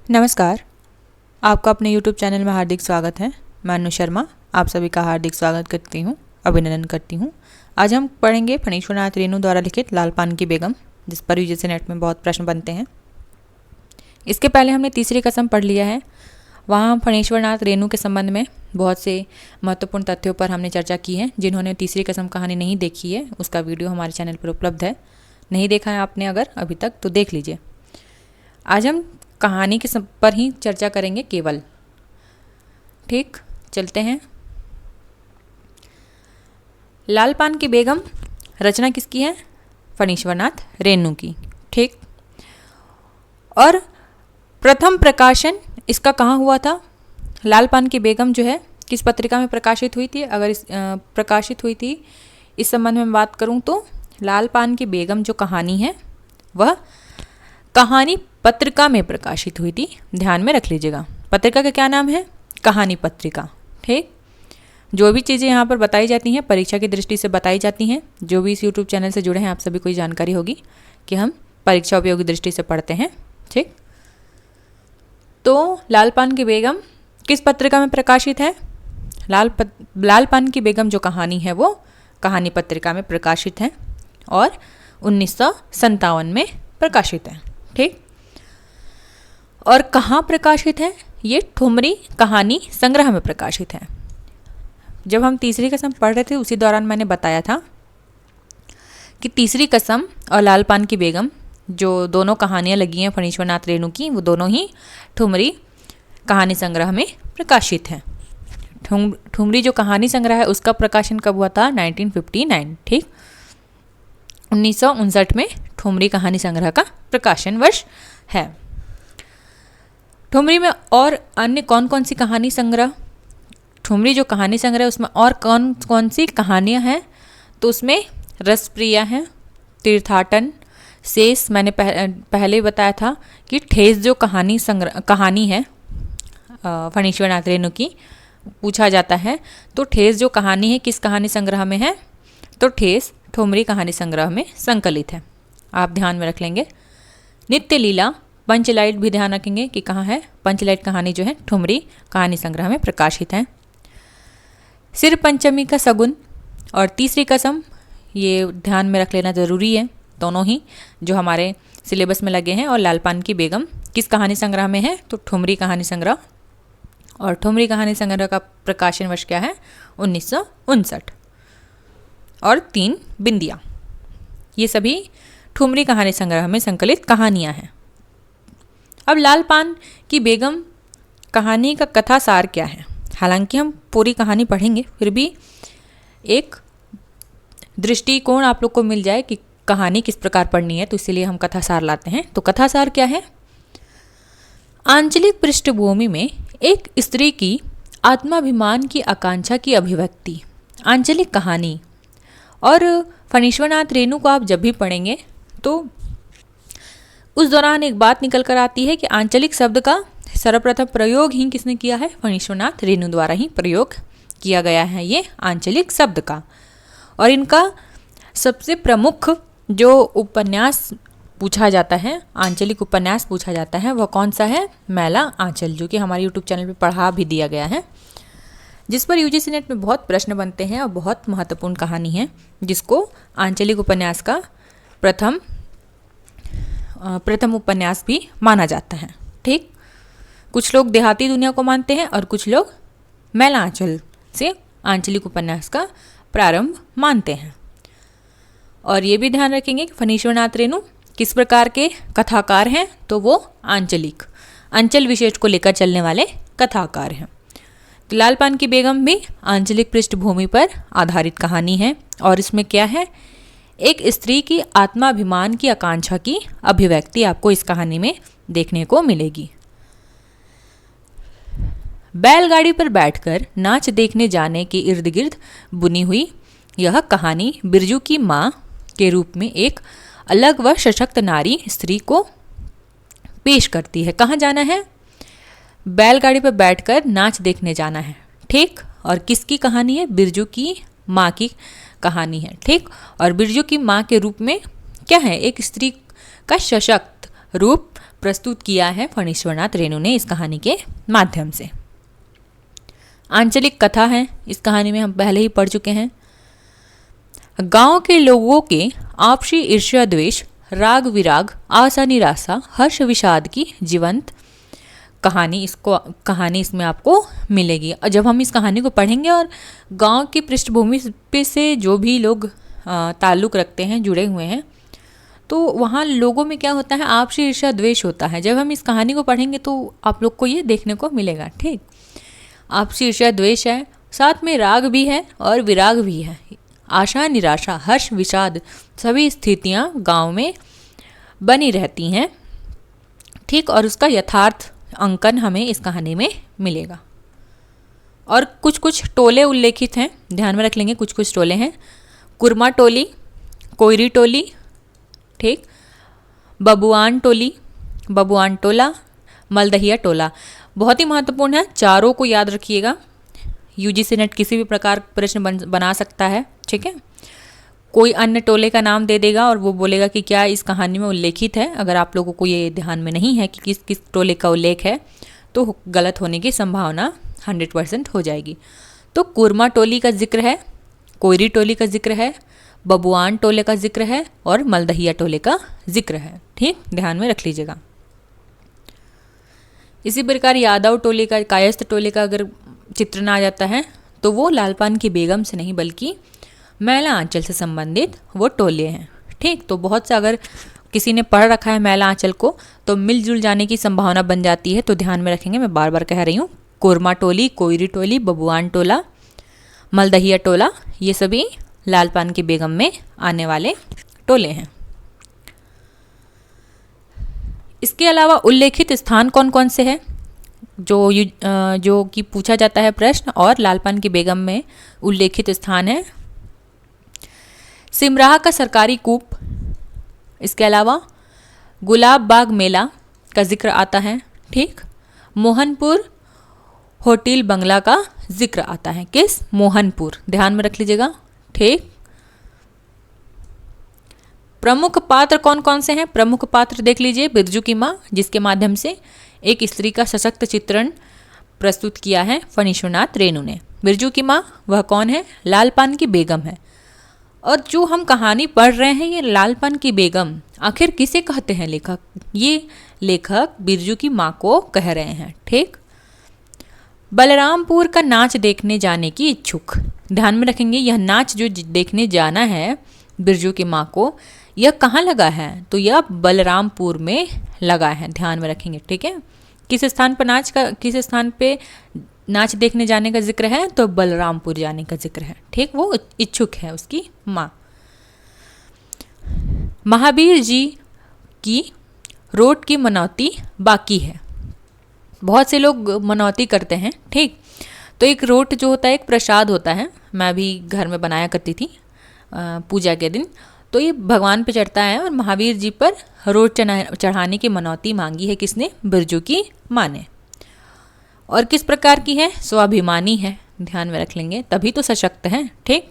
नमस्कार। आपका अपने YouTube चैनल में हार्दिक स्वागत है। मैं अनु शर्मा आप सभी का हार्दिक स्वागत करती हूँ, अभिनंदन करती हूँ। आज हम पढ़ेंगे फणीश्वरनाथ रेणु द्वारा लिखित लाल पान की बेगम, जिस पर यूजीसी नेट में बहुत प्रश्न बनते हैं। इसके पहले हमने तीसरी कसम पढ़ लिया है। वहाँ हम फणीश्वरनाथ रेणु के संबंध में बहुत से महत्वपूर्ण तथ्यों पर हमने चर्चा की है। जिन्होंने तीसरी कसम कहानी नहीं देखी है, उसका वीडियो हमारे चैनल पर उपलब्ध है। नहीं देखा है आपने अगर अभी तक तो देख लीजिए। आज हम कहानी के पर ही चर्चा करेंगे केवल। ठीक, चलते हैं। लाल पान की बेगम रचना किसकी है? फणीश्वरनाथ रेणु की। ठीक, और प्रथम प्रकाशन इसका कहाँ हुआ था? लाल पान की बेगम जो है किस पत्रिका में प्रकाशित हुई थी? अगर प्रकाशित हुई थी इस संबंध में बात करूँ तो लाल पान की बेगम जो कहानी है वह कहानी पत्रिका में प्रकाशित हुई थी। ध्यान में रख लीजिएगा, पत्रिका का क्या नाम है? कहानी पत्रिका। ठीक, जो भी चीज़ें यहाँ पर बताई जाती हैं परीक्षा की दृष्टि से बताई जाती हैं। जो भी इस YouTube चैनल से जुड़े हैं आप सभी को जानकारी होगी कि हम परीक्षा उपयोगी दृष्टि से पढ़ते हैं। ठीक, तो लाल पान की बेगम किस पत्रिका में प्रकाशित है? लाल पान की बेगम जो कहानी है वो कहानी पत्रिका में प्रकाशित है और 1957 में प्रकाशित है। ठीक, और कहाँ प्रकाशित है? ये ठुमरी कहानी संग्रह में प्रकाशित है। जब हम तीसरी कसम पढ़ रहे थे उसी दौरान मैंने बताया था कि तीसरी कसम और लाल पान की बेगम जो दोनों कहानियाँ लगी हैं फणीश्वरनाथ रेणु की, वो दोनों ही ठुमरी कहानी संग्रह में प्रकाशित हैं। ठुमरी जो कहानी संग्रह है उसका प्रकाशन कब हुआ था? 1959। ठीक, 1959 में ठुमरी कहानी संग्रह का प्रकाशन वर्ष है। ठुमरी में और अन्य कौन कौन सी कहानी संग्रह, ठुमरी जो कहानी संग्रह है उसमें और कौन कौन सी कहानियाँ हैं? तो उसमें रसप्रिया है, तीर्थाटन, शेष। मैंने पहले ही बताया था कि ठेस जो कहानी है फणीश्वरनाथ रेणु की पूछा जाता है तो ठेस जो कहानी है किस कहानी संग्रह में है? तो ठेस ठुमरी कहानी संग्रह में संकलित है। आप ध्यान में रख लेंगे। नित्य लीला पंचलाइट भी ध्यान रखेंगे कि कहाँ है। पंचलाइट कहानी जो है ठुमरी कहानी संग्रह में प्रकाशित है। सिर पंचमी का सगुन और तीसरी कसम ये ध्यान में रख लेना ज़रूरी है, दोनों ही जो हमारे सिलेबस में लगे हैं। और लाल पान की बेगम किस कहानी संग्रह में है? तो ठुमरी कहानी संग्रह। और ठुमरी कहानी संग्रह का प्रकाशन वर्ष क्या है? 1959। और 3 बिंदिया, ये सभी ठुमरी कहानी संग्रह में संकलित कहानियाँ हैं। अब लाल पान की बेगम कहानी का कथा सार क्या है? हालांकि हम पूरी कहानी पढ़ेंगे, फिर भी एक दृष्टिकोण आप लोग को मिल जाए कि कहानी किस प्रकार पढ़नी है, तो इसीलिए हम कथा सार लाते हैं। तो कथा सार क्या है? आंचलिक पृष्ठभूमि में एक स्त्री की आत्माभिमान की आकांक्षा की अभिव्यक्ति, आंचलिक कहानी। और फणीश्वरनाथ रेणु को आप जब भी पढ़ेंगे तो उस दौरान एक बात निकल कर आती है कि आंचलिक शब्द का सर्वप्रथम प्रयोग ही किसने किया है? फणीश्वरनाथ रेणु द्वारा ही प्रयोग किया गया है ये आंचलिक शब्द का। और इनका सबसे प्रमुख जो उपन्यास पूछा जाता है, आंचलिक उपन्यास पूछा जाता है, वह कौन सा है? मैला आंचल, जो कि हमारे YouTube चैनल पे पढ़ा भी दिया गया है, जिस पर यूजीसी नेट में बहुत प्रश्न बनते हैं और बहुत महत्वपूर्ण कहानी है, जिसको आंचलिक उपन्यास का प्रथम उपन्यास भी माना जाता है। ठीक, कुछ लोग देहाती दुनिया को मानते हैं और कुछ लोग मैला आंचल से आंचलिक उपन्यास का प्रारंभ मानते हैं। और ये भी ध्यान रखेंगे कि फणीश्वरनाथ रेणु किस प्रकार के कथाकार हैं? तो वो अंचल विशेष को लेकर चलने वाले कथाकार हैं। तो लाल पान की बेगम भी आंचलिक पृष्ठभूमि पर आधारित कहानी है। और इसमें क्या है? एक स्त्री की आत्माभिमान की आकांक्षा की अभिव्यक्ति आपको इस कहानी में देखने को मिलेगी। बैलगाड़ी पर बैठकर नाच देखने जाने के इर्द गिर्द बुनी हुई यह कहानी बिरजू की माँ के रूप में एक अलग व सशक्त नारी स्त्री को पेश करती है। कहाँ जाना है? बैलगाड़ी पर बैठकर नाच देखने जाना है। ठीक, और किसकी कहानी है? बिरजू की माँ की कहानी है। ठीक, और बिरजू की माँ के रूप में क्या है? एक स्त्री का सशक्त रूप प्रस्तुत किया है फणीश्वरनाथ रेणु ने इस कहानी के माध्यम से। आंचलिक कथा है, इस कहानी में हम पहले ही पढ़ चुके हैं। गांव के लोगों के आपसी ईर्ष्या द्वेष, राग विराग, आशा निराशा, हर्ष विषाद की जीवंत कहानी इसमें आपको मिलेगी। और जब हम इस कहानी को पढ़ेंगे और गांव की पृष्ठभूमि पे से जो भी लोग ताल्लुक़ रखते हैं, जुड़े हुए हैं, तो वहाँ लोगों में क्या होता है, आपसी ईर्ष्या द्वेष होता है। जब हम इस कहानी को पढ़ेंगे तो आप लोग को ये देखने को मिलेगा। ठीक, आपसी ईर्ष्या द्वेष है, साथ में राग भी है और विराग भी है, आशा निराशा, हर्ष विषाद, सभी स्थितियाँ गांव में बनी रहती हैं। ठीक, और उसका यथार्थ अंकन हमें इस कहानी में मिलेगा। और कुछ कुछ टोले उल्लेखित हैं, ध्यान में रख लेंगे। कुछ कुछ टोले हैं, कुरमा टोली, कोयरी टोली, ठीक, बबुआन टोली, बबुआन टोला, मलदहिया टोला। बहुत ही महत्वपूर्ण है, चारों को याद रखिएगा। यूजीसी नेट किसी भी प्रकार प्रश्न बना सकता है। ठीक है, कोई अन्य टोले का नाम दे देगा और वो बोलेगा कि क्या इस कहानी में उल्लेखित है। अगर आप लोगों को ये ध्यान में नहीं है कि किस किस टोले का उल्लेख है, तो गलत होने की संभावना 100% हो जाएगी। तो कुरमा टोली का जिक्र है, कोयरी टोली का जिक्र है, बबुआन टोले का जिक्र है और मलदहिया टोले का जिक्र है। ठीक, ध्यान में रख लीजिएगा। इसी प्रकार यादव टोले का, कायस्थ टोले का अगर चित्रण आ जाता है तो वो लालपान की बेगम से नहीं बल्कि मैला आंचल से संबंधित वो टोले हैं। ठीक, तो बहुत से अगर किसी ने पढ़ रखा है मैला आंचल को तो मिलजुल जाने की संभावना बन जाती है। तो ध्यान में रखेंगे, मैं बार बार कह रही हूँ, कुरमा टोली, कोयरी टोली, बबुआन टोला, मलदहिया टोला, ये सभी लालपान की बेगम में आने वाले टोले हैं। इसके अलावा उल्लेखित स्थान कौन कौन से हैं जो कि पूछा जाता है प्रश्न, और लालपान की बेगम में उल्लेखित स्थान है सिमराह का सरकारी कूप, इसके अलावा गुलाब बाग मेला का जिक्र आता है। ठीक, मोहनपुर होटल बंगला का जिक्र आता है। किस? मोहनपुर, ध्यान में रख लीजिएगा। ठीक, प्रमुख पात्र कौन कौन से हैं? प्रमुख पात्र देख लीजिए, बिरजू की माँ, जिसके माध्यम से एक स्त्री का सशक्त चित्रण प्रस्तुत किया है फणीश्वरनाथ रेणु ने। बिरजू की माँ वह कौन है? लालपान की बेगम है। और जो हम कहानी पढ़ रहे हैं, ये लालपान की बेगम आखिर किसे कहते हैं लेखक? ये लेखक बिरजू की माँ को कह रहे हैं। ठीक, बलरामपुर का नाच देखने जाने की इच्छुक, ध्यान में रखेंगे, यह नाच जो देखने जाना है बिरजू की माँ को, यह कहाँ लगा है? तो यह बलरामपुर में लगा है, ध्यान में रखेंगे। ठीक है, किस स्थान पे नाच देखने जाने का जिक्र है? तो बलरामपुर जाने का जिक्र है। ठीक, वो इच्छुक है उसकी माँ। महावीर जी की रोट की मनौती बाकी है। बहुत से लोग मनौती करते हैं। ठीक, तो एक रोट जो होता है एक प्रसाद होता है, मैं भी घर में बनाया करती थी पूजा के दिन। तो ये भगवान पे चढ़ता है और महावीर जी पर रोट चढ़ाने की मनौती मांगी है किसने? बिरजू की माँ ने। और किस प्रकार की है? स्वाभिमानी है, ध्यान में रख लेंगे, तभी तो सशक्त है। ठीक,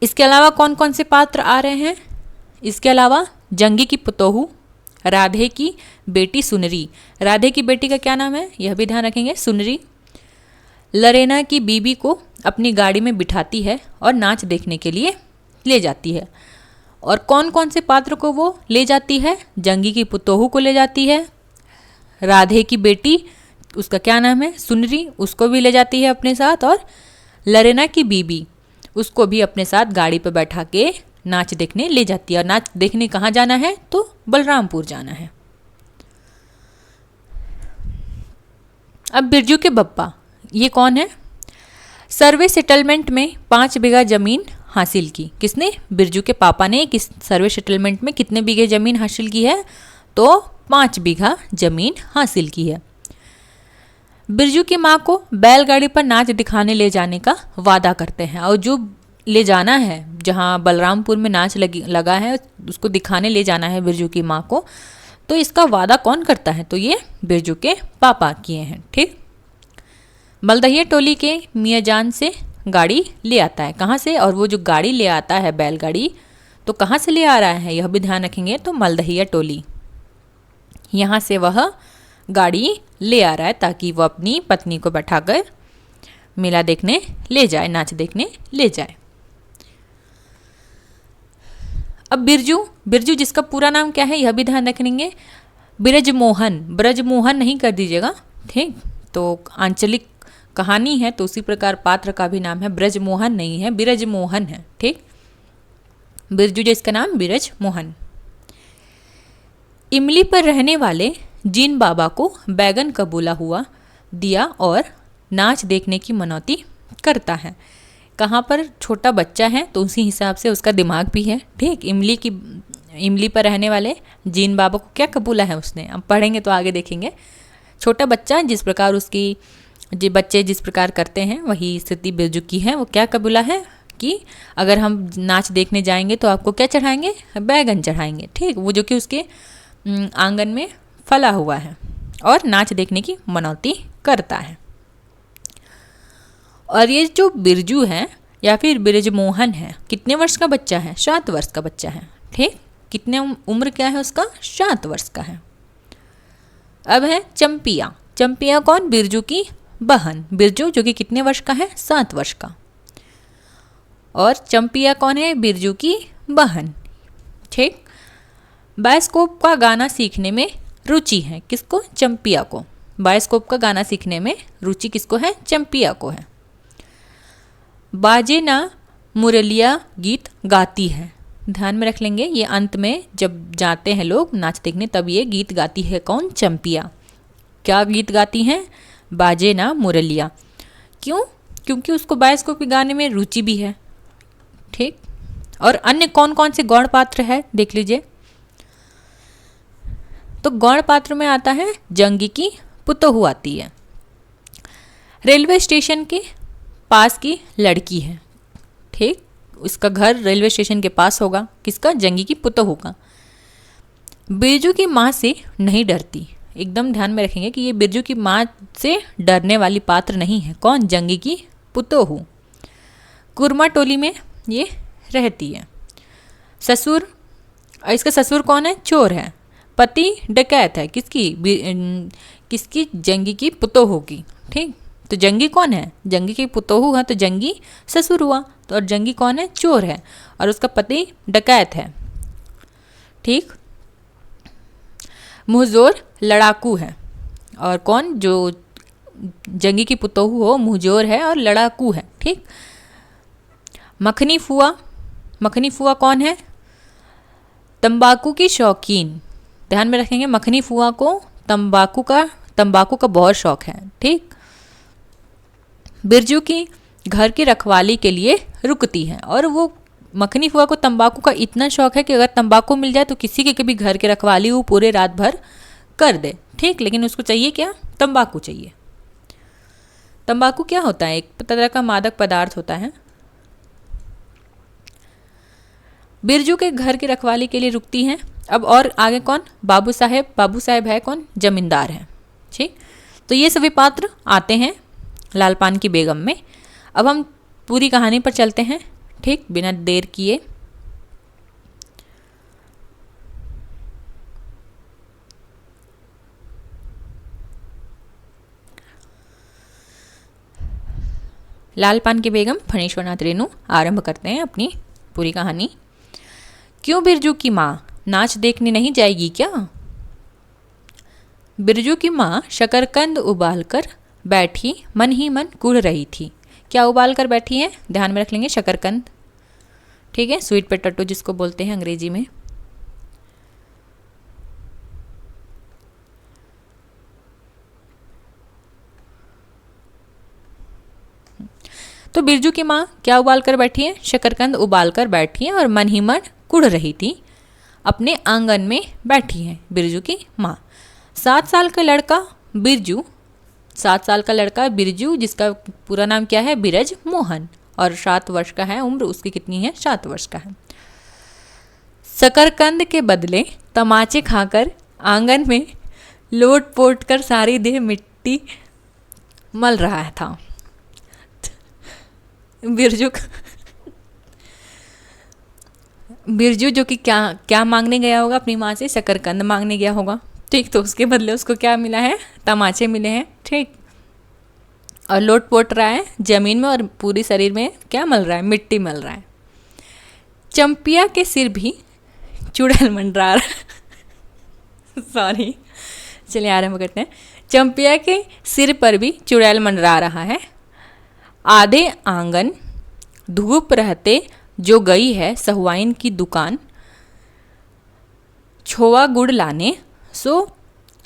इसके अलावा कौन कौन से पात्र आ रहे हैं? इसके अलावा जंगी की पुतोहू, राधे की बेटी सुनरी, राधे की बेटी का क्या नाम है यह भी ध्यान रखेंगे, सुनरी। लरेना की बीबी को अपनी गाड़ी में बिठाती है और नाच देखने के लिए ले जाती है। और कौन कौन से पात्र को वो ले जाती है? जंगी की पुतोहू को ले जाती है, राधे की बेटी उसका क्या नाम है? सुनरी, उसको भी ले जाती है अपने साथ, और लरेना की बीबी उसको भी अपने साथ गाड़ी पर बैठा के नाच देखने ले जाती है। और नाच देखने कहाँ जाना है? तो बलरामपुर जाना है। अब बिरजू के बप्पा ये कौन है? सर्वे सेटलमेंट में 5 बीघा जमीन हासिल की। किसने? बिरजू के पापा ने किस सर्वे सेटलमेंट में कितने बीघे जमीन हासिल की है? तो 5 बीघा जमीन हासिल की है। बिरजू की माँ को बैलगाड़ी पर नाच दिखाने ले जाने का वादा करते हैं, और जो ले जाना है जहाँ बलरामपुर में नाच लगा है उसको दिखाने ले जाना है बिरजू की माँ को, तो इसका वादा कौन करता है? तो ये बिरजू के पापा किए हैं। ठीक, मलदहिया टोली के मियाँ जान से गाड़ी ले आता है। कहाँ से? और वो जो गाड़ी ले आता है बैलगाड़ी, तो कहाँ से ले आ रहा है यह भी ध्यान रखेंगे, तो मलदहिया टोली। यहाँ से वह गाड़ी ले आ रहा है ताकि वो अपनी पत्नी को बैठाकर मेला देखने ले जाए, नाच देखने ले जाए। अब बिरजू, बिरजू जिसका पूरा नाम क्या है यह भी ध्यान रखेंगे, ब्रजमोहन, ब्रजमोहन नहीं कर दीजिएगा, ठीक। तो आंचलिक कहानी है तो उसी प्रकार पात्र का भी नाम है, ब्रजमोहन नहीं है, बिरजमोहन है, ठीक। बिरजू जिसका नाम बिरजमोहन। इमली पर रहने वाले जीन बाबा को बैगन कबूला हुआ दिया और नाच देखने की मनौती करता है। कहाँ पर छोटा बच्चा है तो उसी हिसाब से उसका दिमाग भी है, ठीक। इमली पर रहने वाले जीन बाबा को क्या कबूला है उसने, अब पढ़ेंगे तो आगे देखेंगे। छोटा बच्चा जिस प्रकार उसकी बच्चे जिस प्रकार करते हैं वही स्थिति बिरजू की है। वो क्या कबूला है कि अगर हम नाच देखने जाएंगे तो आपको क्या चढ़ाएंगे, बैगन चढ़ाएंगे, ठीक। वो जो कि उसके आंगन में फला हुआ है और नाच देखने की मनौती करता है। और ये जो बिरजू है या फिर ब्रजमोहन है, कितने वर्ष का बच्चा है, 7 वर्ष का बच्चा है, ठीक। कितने उम्र क्या है उसका, 7 वर्ष का है। अब है चंपिया। चंपिया कौन, बिरजू की बहन। बिरजू जो कि कितने वर्ष का है, 7 वर्ष का। और चंपिया कौन है, बिरजू की बहन, ठीक। बायोस्कोप का गाना सीखने में रुचि है, किसको, चंपिया को। बायोस्कोप का गाना सीखने में रुचि किसको है, चंपिया को है। बाजे ना मुरलिया गीत गाती है, ध्यान में रख लेंगे, ये अंत में जब जाते हैं लोग नाच देखने तब ये गीत गाती है कौन, चंपिया। क्या गीत गाती हैं, बाजे ना मुरलिया। क्यों, क्योंकि उसको बायोस्कोप के गाने में रुचि भी है, ठीक। और अन्य कौन कौन से गौण पात्र है देख लीजिए। तो गौण पात्र में आता है जंगी की पुतोहू आती है। रेलवे स्टेशन के पास की लड़की है, ठीक। उसका घर रेलवे स्टेशन के पास होगा, किसका, जंगी की पुतोहू का। बिरजू की माँ से नहीं डरती, एकदम ध्यान में रखेंगे कि ये बिरजू की माँ से डरने वाली पात्र नहीं है, कौन, जंगी की पुतोहू। कुरमा टोली में ये रहती है। ससुर, इसका ससुर कौन है, चोर है। पति डकैत है, किसकी, जंगी की पुतोहू की, ठीक। तो जंगी कौन है, जंगी की पुतोहू है तो जंगी ससुर हुआ, तो और जंगी कौन है, चोर है और उसका पति डकैत है, ठीक। मुहजोर लड़ाकू है, और कौन, जो जंगी की पुतोहू हो मुहजोर है और लड़ाकू है, ठीक। मखनी फुआ, मखनी फुआ कौन है, तंबाकू की शौकीन, ध्यान में रखेंगे। मखनी फुआ को तंबाकू का बहुत शौक है, ठीक। बिरजू की घर की रखवाली के लिए रुकती है, और वो मखनी फुआ को तंबाकू का इतना शौक है कि अगर तंबाकू मिल जाए तो किसी के भी घर की रखवाली वो पूरे रात भर कर दे, ठीक। लेकिन उसको चाहिए क्या, तंबाकू चाहिए। तंबाकू क्या होता है, एक तरह का मादक पदार्थ होता है। बिरजू के घर की रखवाली के लिए रुकती हैं। अब और आगे कौन, बाबू साहेब, बाबू साहेब है कौन, जमींदार है, ठीक। तो ये सभी पात्र आते हैं लाल पान की बेगम में। अब हम पूरी कहानी पर चलते हैं, ठीक, बिना देर किए। लाल पान की बेगम फणीश्वरनाथ रेणु आरंभ करते हैं अपनी पूरी कहानी। क्यों बिरजू की माँ नाच देखने नहीं जाएगी क्या? बिरजू की माँ शकरकंद उबालकर बैठी मन ही मन कूढ़ रही थी। क्या उबाल कर बैठी है, ध्यान में रख लेंगे, शकरकंद, ठीक है, स्वीट पोटैटो जिसको बोलते हैं अंग्रेजी में। तो बिरजू की माँ क्या उबाल कर बैठी है, शकरकंद उबाल कर बैठी है और मन ही मन कुढ़ रही थी। अपने आंगन में बैठी है बिरजू की माँ। 7 साल का लड़का बिरजू, 7 साल का लड़का बिरजू जिसका पूरा नाम क्या है, बिरज मोहन, और 7 वर्ष का है, उम्र उसकी कितनी है, 7 वर्ष का है। शकरकंद के बदले तमाचे खाकर आंगन में लोट पोट कर सारी देह मिट्टी मल रहा था। बिरजू जो कि क्या क्या मांगने गया होगा अपनी माँ से, शकरकंद मांगने गया होगा। ठीक। तो उसके बदले उसको क्या मिला है, तमाचे मिले हैं। ठीक। और लोट पोट रहा है जमीन में और पूरी शरीर में क्या मल रहा है, मिट्टी मल रहा है। चंपिया के सिर भी चुड़ैल मंडरा रहा सॉरी, चलिए आरंभ करते हैं। चंपिया के सिर पर भी चुड़ैल मंडरा रहा है। आधे आंगन धूप रहते जो गई है सहुआइन की दुकान, छोआ गुड़ लाने सो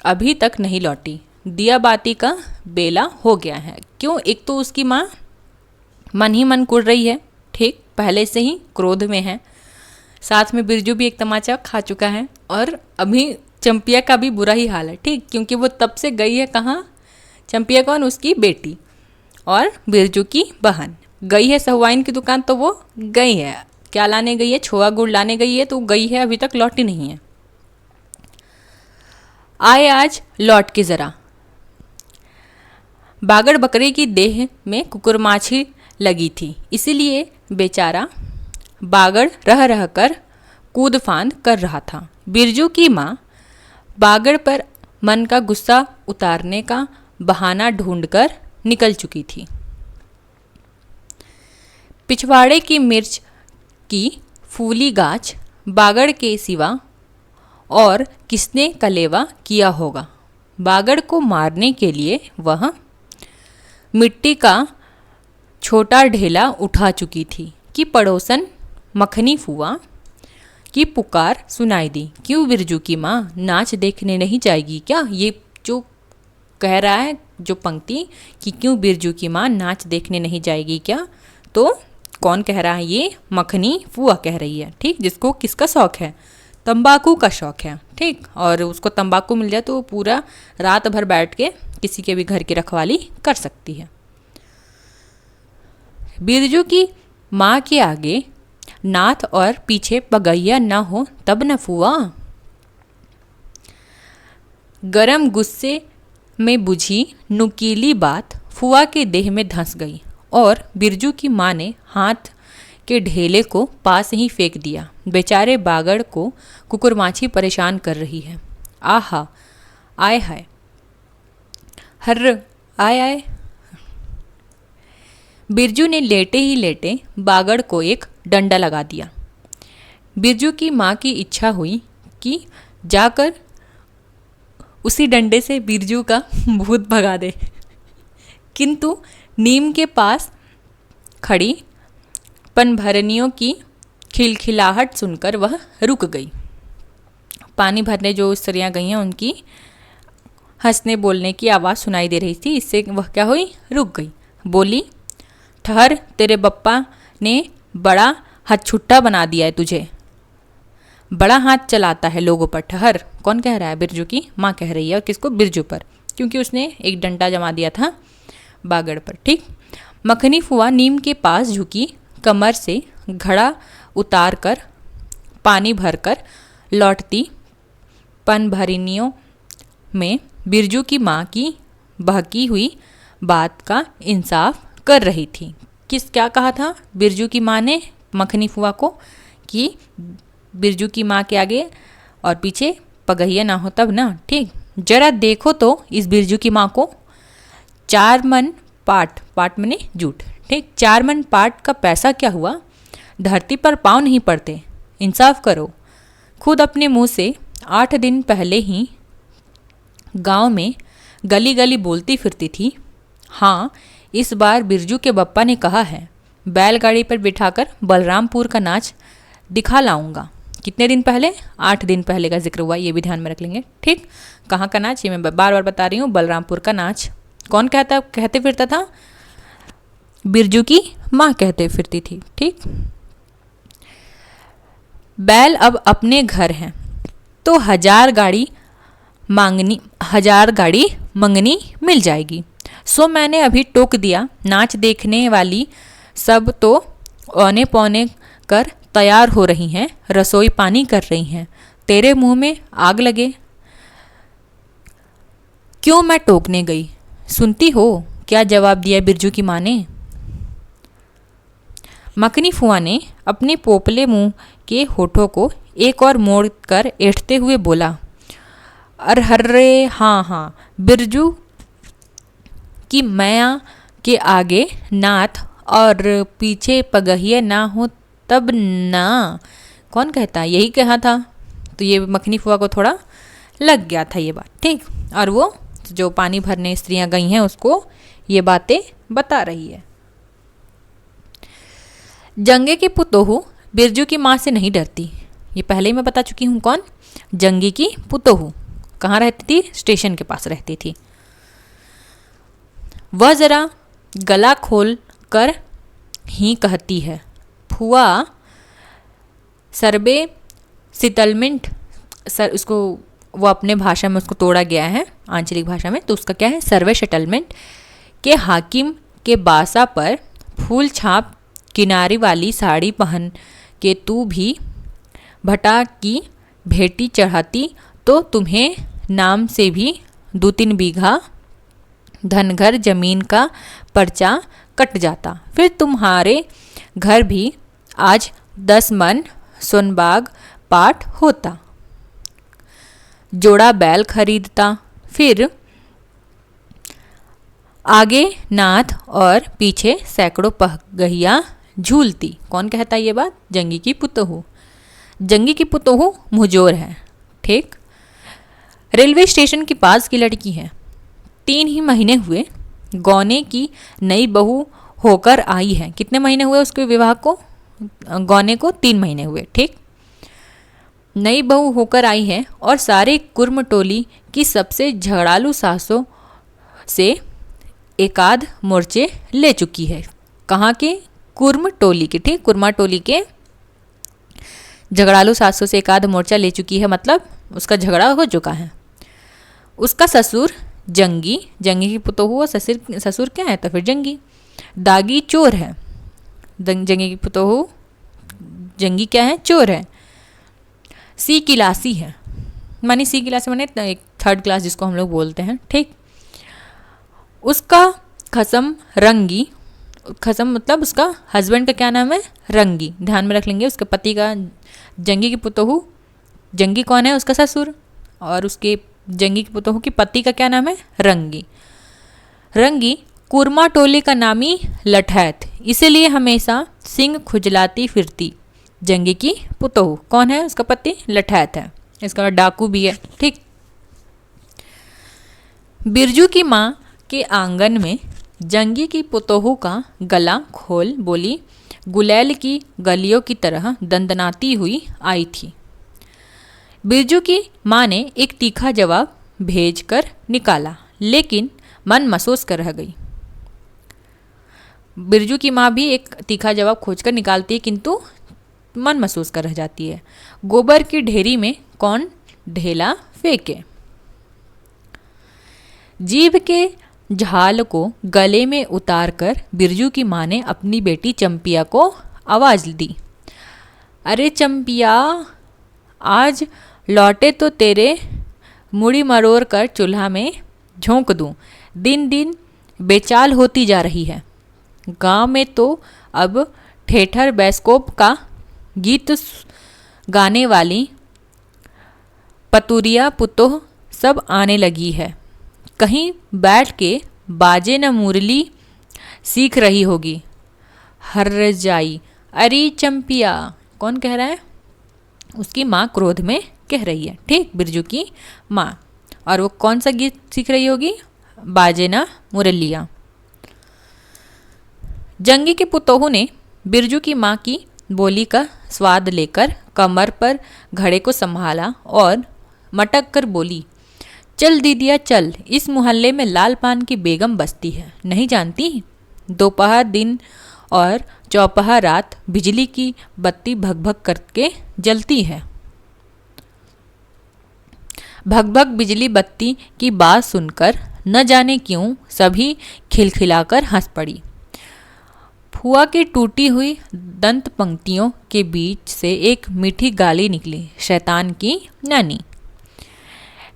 अभी तक नहीं लौटी, दिया बाती का बेला हो गया है। क्यों? एक तो उसकी माँ मन ही मन कुड़ रही है, ठीक, पहले से ही क्रोध में है, साथ में बिरजू भी एक तमाचा खा चुका है, और अभी चंपिया का भी बुरा ही हाल है। ठीक, क्योंकि वो तब से गई है कहाँ, चंपिया कौन, उसकी बेटी और बिरजू की बहन गई है सहुआइन की दुकान, तो वो गई है, क्या लाने गई है, छोआ गुड़ लाने गई है, तो गई है, अभी तक लौटी नहीं है। आए आज लौट के ज़रा, बागड़ बकरे की देह में कुकुरमाछी लगी थी, इसीलिए बेचारा बागड़ रह रह कर कूद फांद कर रहा था। बिरजू की माँ बागड़ पर मन का गुस्सा उतारने का बहाना ढूंढकर निकल चुकी थी। पिछवाड़े की मिर्च की फूली गाछ बागड़ के सिवा और किसने कलेवा किया होगा। बागड़ को मारने के लिए वह मिट्टी का छोटा ढेला उठा चुकी थी कि पड़ोसन मखनी फुआ की पुकार सुनाई दी। क्यों बिरजू की माँ नाच देखने नहीं जाएगी क्या? ये जो कह रहा है जो पंक्ति कि क्यों बिरजू की माँ नाच देखने नहीं जाएगी क्या, तो कौन कह रहा है? ये मखनी फुआ कह रही है। ठीक, जिसको किसका शौक है, तंबाकू का शौक है। ठीक, और उसको तंबाकू मिल जाए तो वो पूरा रात भर बैठ के किसी के भी घर की रखवाली कर सकती है। बिरजू की माँ के आगे नाथ और पीछे पगैया न हो तब न फुआ। गरम गुस्से में बुझी नुकीली बात फुआ के देह में धंस गई और बिरजू की माँ ने हाथ के ढेले को पास ही फेंक दिया। बेचारे बागड़ को कुकुरमाछी परेशान कर रही है। आहा, आय हाय, हर्र, आय आय। बिरजू ने लेटे ही लेटे बागड़ को एक डंडा लगा दिया। बिरजू की माँ की इच्छा हुई कि जाकर उसी डंडे से बिरजू का भूत भगा दे, किंतु नीम के पास खड़ी पनभरनियों की खिलखिलाहट सुनकर वह रुक गई। पानी भरने जो स्त्रियाँ गई हैं उनकी हंसने बोलने की आवाज़ सुनाई दे रही थी, इससे वह क्या हुई, रुक गई। बोली, ठहर, तेरे बप्पा ने बड़ा हथछुट्टा बना दिया है तुझे, बड़ा हाथ चलाता है लोगों पर। ठहर, कौन कह रहा है? बिरजू की माँ कह रही है। और किसको? बिरजू पर, क्योंकि उसने एक डंडा जमा दिया था बागड़ पर। ठीक, मखनी फुआ नीम के पास झुकी, कमर से घड़ा उतार कर पानी भरकर लौटती पनभरनियों में बिरजू की माँ की बहकी हुई बात का इंसाफ कर रही थी। क्या कहा था बिरजू की माँ ने मखनी फुआ को कि बिरजू की माँ के आगे और पीछे पगहिया ना हो तब ना। ठीक, जरा देखो तो इस बिरजू की माँ को, 4 मन पाट, पाट मने जूठ। ठीक, 4 मन पाट का पैसा क्या हुआ, धरती पर पाँव नहीं पड़ते, इंसाफ करो। खुद अपने मुंह से 8 दिन पहले ही गांव में गली गली बोलती फिरती थी। हाँ, इस बार बिरजू के बप्पा ने कहा है बैलगाड़ी पर बिठाकर बलरामपुर का नाच दिखा लाऊंगा। कितने दिन पहले? 8 दिन पहले का जिक्र हुआ, ये भी ध्यान में रख लेंगे। ठीक, कहाँ का नाच, ये मैं बार बार बता रही हूँ, बलरामपुर का नाच। कौन कहते फिरता था? बिरजू की माँ कहते फिरती थी। ठीक, बैल अब अपने घर हैं तो 1000 गाड़ी मंगनी मिल जाएगी। सो मैंने अभी टोक दिया, नाच देखने वाली सब तो औने पौने कर तैयार हो रही हैं, रसोई पानी कर रही हैं। तेरे मुंह में आग लगे, क्यों मैं टोकने गई? सुनती हो क्या जवाब दिया बिरजू की माँ ने? मखनी फुआ ने अपने पोपले मुंह के होठों को एक और मोड़ कर ऐंठते हुए बोला, अरहर्रे हाँ हाँ, बिरजू कि मैया के आगे नाथ और पीछे पगहिया ना हो तब ना। कौन कहता है? यही कहा था। तो ये मखनी फुआ को थोड़ा लग गया था ये बात, ठीक। और वो जो पानी भरने स्त्रियां गई हैं उसको ये बातें बता रही है। जंगे की पुतोहू बिरजू की माँ से नहीं डरती। ये पहले ही मैं बता चुकी हूँ कौन। जंगी की पुतोहू कहाँ रहती थी? स्टेशन के पास रहती थी। वह जरा गला खोल कर ही कहती है, फुआ सरबे सितलमेंट। सर उसको वो अपने भाषा में उसको तोड़ा गया है आंचलिक भाषा में, तो उसका क्या है? सर्वे सेटलमेंट के हाकिम के बासा पर फूल छाप किनारी वाली साड़ी पहन के तू भी भटा की भेटी चढ़ाती तो तुम्हें नाम से भी 2-3 बीघा धनघर जमीन का पर्चा कट जाता। फिर तुम्हारे घर भी आज 10 मन सोनबाग पाट होता। जोड़ा बैल खरीदता, फिर आगे नाथ और पीछे सैकड़ों पगहिया झूलती। कौन कहता है ये बात? जंगी की पुतोहू। जंगी की पुतोहू मुहजोर है, ठीक। रेलवे स्टेशन के पास की लड़की है। 3 ही महीने हुए गौने की नई बहू होकर आई है। कितने महीने हुए उसके विवाह को? गौने को 3 महीने हुए, ठीक। नई बहू होकर आई है और सारे कुर्म टोली की सबसे झगड़ालू सासों से एकाध मोर्चे ले चुकी है। कहाँ के? कुर्म टोली के, ठीक। कुर्मा टोली के झगड़ालू सासों से एकाध मोर्चा ले चुकी है, मतलब उसका झगड़ा हो चुका है। उसका ससुर जंगी, जंगी की पुतोहू और ससुर क्या है? तो फिर जंगी दागी चोर है। जंगी की पुतोहू जंगी क्या है? चोर है। सी क्लासी है, मानी सी क्लासी माने एक 3rd क्लास जिसको हम लोग बोलते हैं, ठीक। उसका खसम रंगी, खसम मतलब उसका हस्बैंड का क्या नाम है? रंगी। ध्यान में रख लेंगे उसके पति का। जंगी की पुतोहू, जंगी कौन है? उसका ससुर। और उसके जंगी की पुतोहू की पति का क्या नाम है? रंगी। रंगी कुर्मा टोली का नामी लठैत, इसीलिए हमेशा सिंह खुजलाती फिरती। जंगी की पुतोहू कौन है? उसका पति लठैत है, इसका डाकू भी है, ठीक। बिरजू की माँ के आंगन में जंगी की पुतोहू का गला खोल बोली, गुलैल की गलियों की तरह दंदनाती हुई आई थी। बिरजू की माँ ने एक तीखा जवाब भेजकर निकाला, लेकिन मन मसोस कर रह गई। बिरजू की माँ भी एक तीखा जवाब खोजकर निकालती है, किंतु मन महसूस कर रह जाती है। गोबर की ढेरी में कौन ढेला फेंके? जीभ के झाल को गले में उतारकर बिरजू की माँ ने अपनी बेटी चंपिया को आवाज दी, अरे चंपिया, आज लौटे तो तेरे मुड़ी मरोड़ कर चूल्हा में झोंक दूं। दिन दिन बेचाल होती जा रही है। गांव में तो अब ठेठर बैस्कोप का गीत गाने वाली पतुरिया पुतोह सब आने लगी है। कहीं बैठ के बाजे न मुरली सीख रही होगी। हर जाई, अरे चंपिया। कौन कह रहा है? उसकी माँ क्रोध में कह रही है, ठीक, बिरजू की माँ। और वो कौन सा गीत सीख रही होगी? बाजे न मुरलिया। जंगी के पुतोहू ने बिरजू की माँ की बोली का स्वाद लेकर कमर पर घड़े को संभाला और मटक कर बोली, चल दीदिया चल, इस मोहल्ले में लाल पान की बेगम बसती है, नहीं जानती? दोपहर दिन और चौपहर रात बिजली की बत्ती भगभग करके जलती है। भगभग बिजली बत्ती की बात सुनकर न जाने क्यों सभी खिलखिलाकर हंस पड़ी। फुआ की टूटी हुई दंत पंक्तियों के बीच से एक मीठी गाली निकली, शैतान की नानी।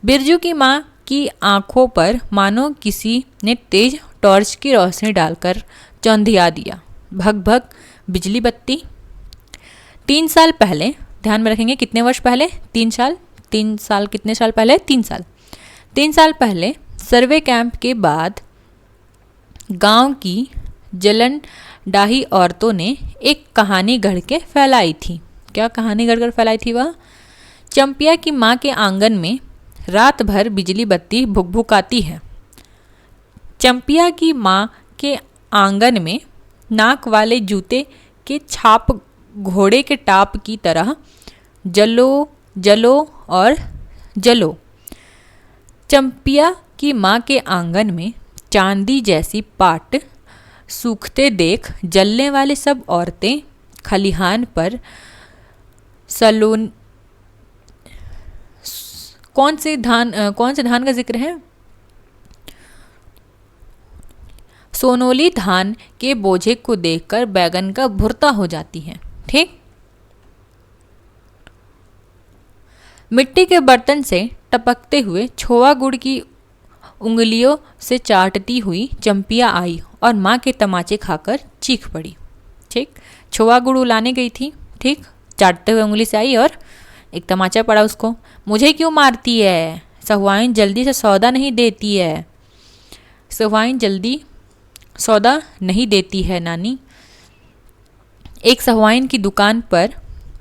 बिरजू की माँ की आंखों पर मानो किसी ने तेज टॉर्च की रोशनी डालकर चौंधिया दिया। भग भग बिजली बत्ती। 3 साल पहले, ध्यान में रखेंगे कितने वर्ष पहले? 3 साल। 3 साल कितने साल पहले? 3 साल। 3 साल पहले सर्वे कैंप के बाद गांव की जलन डाही औरतों ने एक कहानी गढ़ के फैलाई थी। क्या कहानी गढ़कर फैलाई थी वह? चंपिया की माँ के आंगन में रात भर बिजली बत्ती भुकभुकाती है। चंपिया की माँ के आंगन में नाक वाले जूते के छाप घोड़े के टाप की तरह जलो जलो और जलो। चंपिया की माँ के आंगन में चांदी जैसी पाट सूखते देख जलने वाली सब औरतें खलिहान पर सलोन कौन से धान का जिक्र है? सोनोली धान के बोझे को देखकर बैगन का भुरता हो जाती हैं। ठीक। मिट्टी के बर्तन से टपकते हुए छोआ गुड़ की उंगलियों से चाटती हुई चंपिया आई और माँ के तमाचे खाकर चीख पड़ी। ठीक। छोआ गुड़ उलाने गई थी। ठीक। चाटते हुए उंगली से आई और एक तमाचा पड़ा उसको। मुझे क्यों मारती है? सहुआइन जल्दी से सौदा नहीं देती है। सहुआइन जल्दी सौदा नहीं देती है नानी। एक सहुआइन की दुकान पर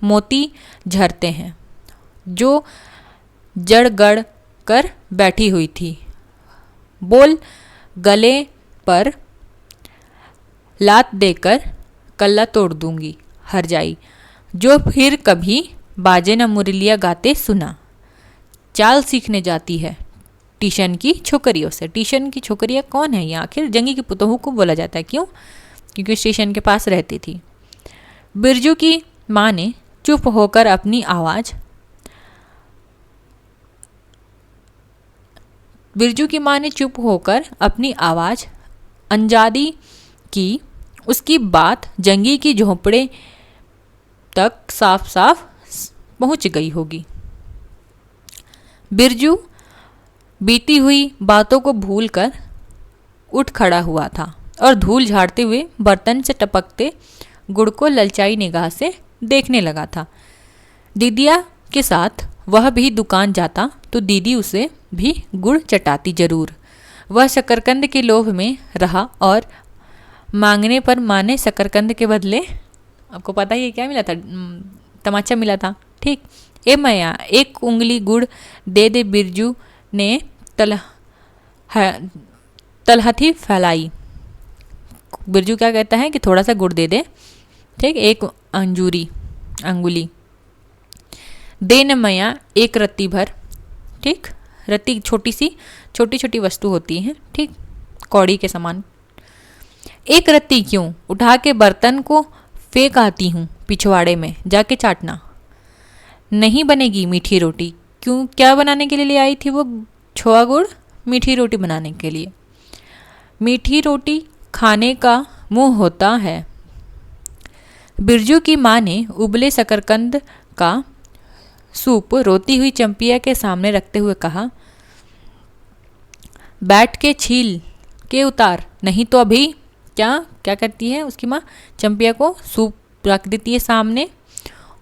मोती झरते हैं जो जड़ गड़ कर बैठी हुई थी। बोल गले पर लात देकर कल्ला तोड़ दूंगी हर जाई, जो फिर कभी बाजे न मुरलिया गाते सुना। चाल सीखने जाती है टीशन की छोकरियों से। टीशन की छोकरियाँ कौन है? यहाँ आखिर जंगी की पुतोहू को बोला जाता है। क्यों? क्योंकि स्टेशन के पास रहती थी। बिरजू की माँ ने चुप होकर अपनी आवाज़ अंजादी की। उसकी बात जंगी की झोंपड़े तक साफ साफ पहुंच गई होगी। बिरजू बीती हुई बातों को भूलकर उठ खड़ा हुआ था और धूल झाड़ते हुए बर्तन से टपकते गुड़ को ललचाई निगाह से देखने लगा था। दीदिया के साथ वह भी दुकान जाता तो दीदी उसे भी गुड़ चटाती जरूर। वह शकरकंद के लोभ में रहा और मांगने पर माँ ने शकरकंद के बदले, आपको पता ही है क्या मिला था? तमाचा मिला था। ठीक। ए मैया एक उंगली गुड़ दे दे। बिरजू ने तलहथी फैलाई। बिरजू क्या कहता है कि थोड़ा सा गुड़ दे दे। ठीक। एक अंगुली दे न मैया एक रत्ती भर। ठीक। रत्ती छोटी छोटी वस्तु होती है। ठीक। कौड़ी के समान। एक रत्ती क्यों? उठा के बर्तन को फेंक आती हूँ पिछवाड़े में, जाके चाटना। नहीं बनेगी मीठी रोटी। क्यों? क्या बनाने के लिए ले आई थी वो छोआ गुड़? मीठी रोटी बनाने के लिए। मीठी रोटी खाने का मुंह होता है। बिरजू की माँ ने उबले शकरकंद का सूप रोती हुई चंपिया के सामने रखते हुए कहा, बैठ के छील के उतार, नहीं तो अभी। क्या करती है उसकी माँ? चंपिया को सूप रख देती है सामने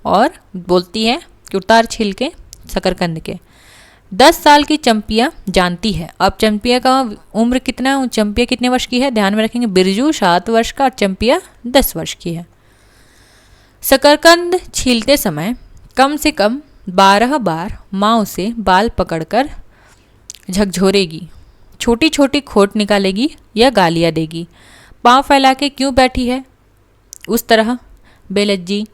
और बोलती है कि उतार छील के शकरकंद के। 10 साल की चंपिया जानती है। अब चंपिया का उम्र कितना? चंपिया कितने वर्ष की है? ध्यान में रखेंगे। बिरजू 7 वर्ष का और चंपिया 10 वर्ष की है। शकरकंद छीलते समय कम से कम 12 बार माँ उसे बाल पकड़कर झकझोरेगी, छोटी छोटी खोट निकालेगी या गालियाँ देगी। पाँव फैला के क्यों बैठी है उस तरह बेलज्जी?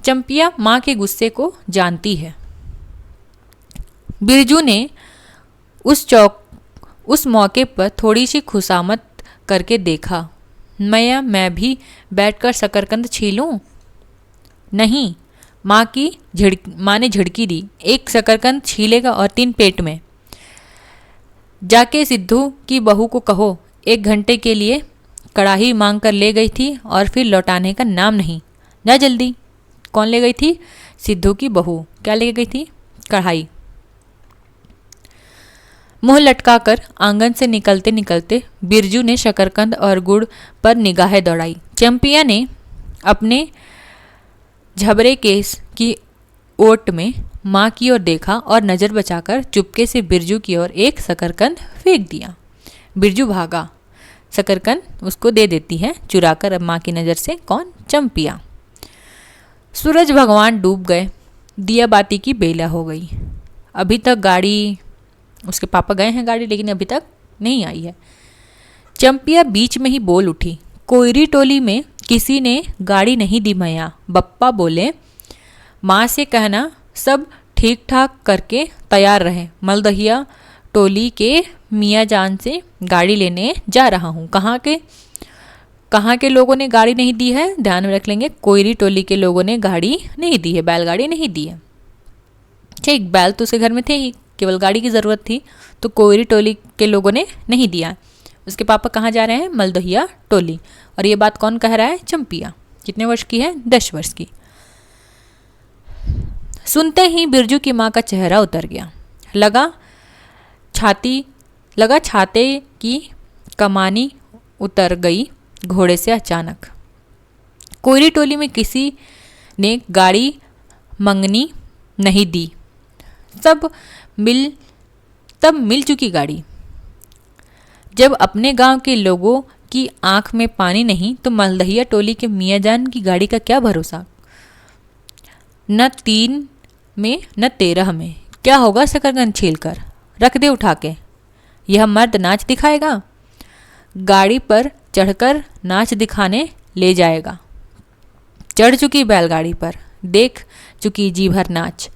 चंपिया माँ के गुस्से को जानती है। बिरजू ने उस मौके पर थोड़ी सी खुशामद करके देखा। मैं भी बैठकर शकरकंद छीलूं? नहीं। माँ ने झिड़की दी। एक शकरकंद छीलेगा और 3 पेट में। जाके सिद्धू की बहू को कहो 1 घंटे के लिए कढ़ाई मांग कर ले गई थी और फिर लौटाने का नाम नहीं। जा जल्दी। कौन ले गई थी? सिद्धू की बहू। क्या ले गई थी? कढ़ाई। मुंह लटकाकर आंगन से निकलते निकलते बिरजू ने शकरकंद और गुड़ पर निगाहें दौड़ाई। चंपिया ने अपने झबरे केस की ओट में माँ की ओर देखा और नज़र बचाकर चुपके से बिरजू की ओर एक शकरकंद फेंक दिया। बिरजू भागा, शकरकंद उसको दे देती है चुराकर। अब माँ की नज़र से कौन? चंपिया। सूरज भगवान डूब गए, दिया बाती की बेला हो गई। अभी तक गाड़ी, उसके पापा गए हैं गाड़ी, लेकिन अभी तक नहीं आई है। चंपिया बीच में ही बोल उठी, कोयरी टोली में किसी ने गाड़ी नहीं दी मैया। बप्पा बोले, माँ से कहना सब ठीक ठाक करके तैयार रहे। मलदहिया टोली के मियाँ जान से गाड़ी लेने जा रहा हूँ। कहाँ के लोगों ने गाड़ी नहीं दी है? ध्यान में रख लेंगे, कोयरी टोली के लोगों ने गाड़ी नहीं दी है, बैलगाड़ी नहीं दी है। ठीक, बैल तो उसके घर में थे ही, केवल गाड़ी की ज़रूरत थी, तो कोयरी टोली के लोगों ने नहीं दिया। उसके पापा कहाँ जा रहे हैं? मलदहिया टोली। और ये बात कौन कह रहा है? चंपिया। कितने वर्ष की है? 10 वर्ष की। सुनते ही बिरजू की माँ का चेहरा उतर गया। लगा छाते की कमानी उतर गई घोड़े से अचानक। कोयरी टोली में किसी ने गाड़ी मंगनी नहीं दी, तब मिल चुकी गाड़ी। जब अपने गांव के लोगों की आंख में पानी नहीं, तो मलदहिया टोली के मियाँ जान की गाड़ी का क्या भरोसा? न 3 में न 13 में। क्या होगा शकरकंद छील कर? रख दे उठा के। यह मर्द नाच दिखाएगा? गाड़ी पर चढ़कर नाच दिखाने ले जाएगा। चढ़ चुकी बैलगाड़ी पर, देख चुकी जी भर नाच।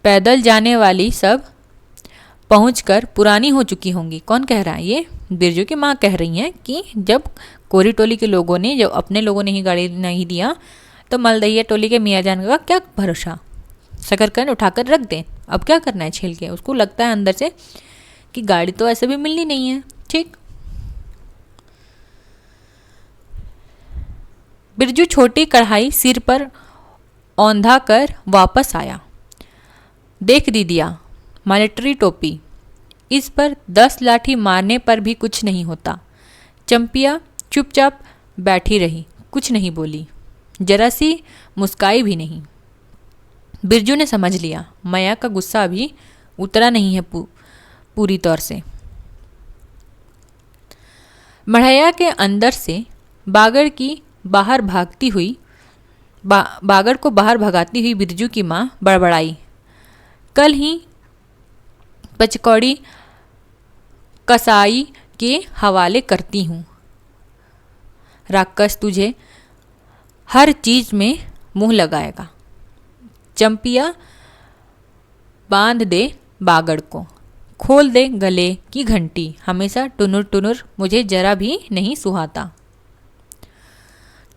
पैदल जाने वाली सब पहुंचकर पुरानी हो चुकी होंगी। कौन कह रहा है? ये बिरजू की माँ कह रही हैं कि जब कोयरी टोली के लोगों ने, जब अपने लोगों ने ही गाड़ी नहीं दिया, तो मलदहिया टोली के मियाँ जान का क्या भरोसा? शकरकंद उठाकर रख दें। अब क्या करना है छील के? उसको लगता है अंदर से कि गाड़ी तो ऐसे भी मिलनी नहीं है। ठीक, बिरजू छोटी कढ़ाई सिर पर औंधा कर वापस आया। देख दीदिया, मिलिट्री टोपी, इस पर 10 लाठी मारने पर भी कुछ नहीं होता। चंपिया चुपचाप बैठी रही, कुछ नहीं बोली, जरा सी मुस्काई भी नहीं। बिरजू ने समझ लिया मैया का गुस्सा अभी उतरा नहीं है पूरी तौर से। मढ़ैया के अंदर से बागड़ को बाहर भगाती हुई बिरजू की माँ बड़बड़ाई, कल ही पचकौड़ी कसाई के हवाले करती हूँ। राक्षस तुझे हर चीज में मुंह लगाएगा। चंपिया बांध दे बागड़ को, खोल दे गले की घंटी, हमेशा टुनुर टुनुर मुझे जरा भी नहीं सुहाता।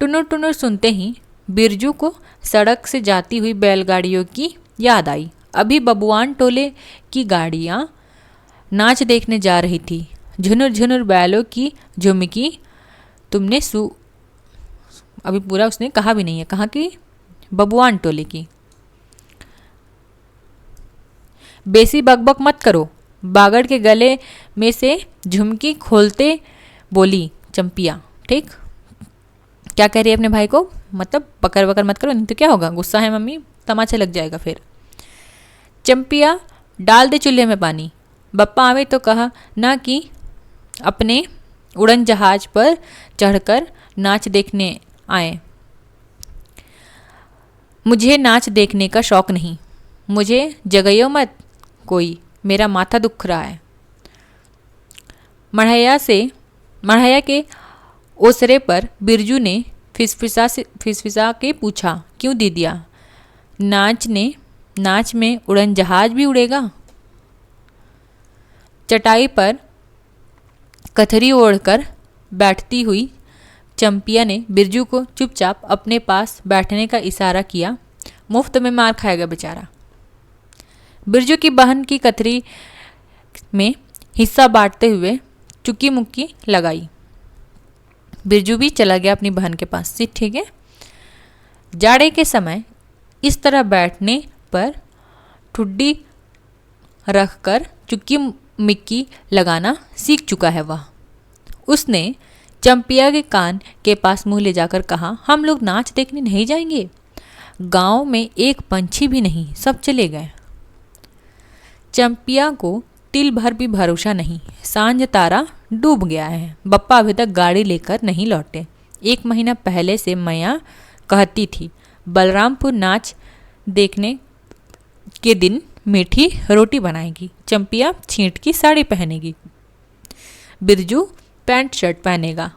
टुनुर टुनुर सुनते ही बिरजू को सड़क से जाती हुई बैलगाड़ियों की याद आई। अभी बबुआन टोले की गाड़ियाँ नाच देखने जा रही थी। झुनुर झुनुर बैलों की झुमकी तुमने अभी पूरा उसने कहा भी नहीं है, कहाँ की? बबुआन टोले की। बेसी बकबक मत करो, बागड़ के गले में से झुमकी खोलते बोली चंपिया। ठीक, क्या कह रही है अपने भाई को? मतलब पकड़ वकर मत करो, नहीं तो क्या होगा? गुस्सा है मम्मी, तमाचा लग जाएगा फिर। चंपिया डाल दे चूल्हे में पानी। बप्पा आवे तो कहा ना कि अपने उड़न जहाज पर चढ़कर नाच देखने आए। मुझे नाच देखने का शौक नहीं, मुझे जगाइयो मत कोई, मेरा माथा दुख रहा है। मढ़ैया के ओसरे पर बिरजू ने फिसफिसा के पूछा, क्यों दीदिया, नाच में उड़न जहाज भी उड़ेगा? चटाई पर कथरी ओढ़कर बैठती हुई चंपिया ने बिरजू को चुपचाप अपने पास बैठने का इशारा किया। मुफ्त में मार खाएगा बेचारा। बिरजू की बहन की कथरी में हिस्सा बांटते हुए चुक्की मुक्की लगाई। बिरजू भी चला गया अपनी बहन के पास से। ठीक है, जाड़े के समय इस तरह बैठने पर ठुड्डी रखकर चुक्की मिक्की लगाना सीख चुका है वह। उसने चंपिया के कान के पास मुंह ले जाकर कहा, हम लोग नाच देखने नहीं जाएंगे? गांव में एक पंछी भी नहीं, सब चले गए। चंपिया को तिल भर भी भरोसा नहीं। सांझ तारा डूब गया है, बप्पा अभी तक गाड़ी लेकर नहीं लौटे। 1 महीना पहले से मैया कहती थी बलरामपुर नाच देखने के दिन मीठी रोटी बनाएगी, चंपिया छींट की साड़ी पहनेगी, बिरजू पैंट शर्ट पहनेगा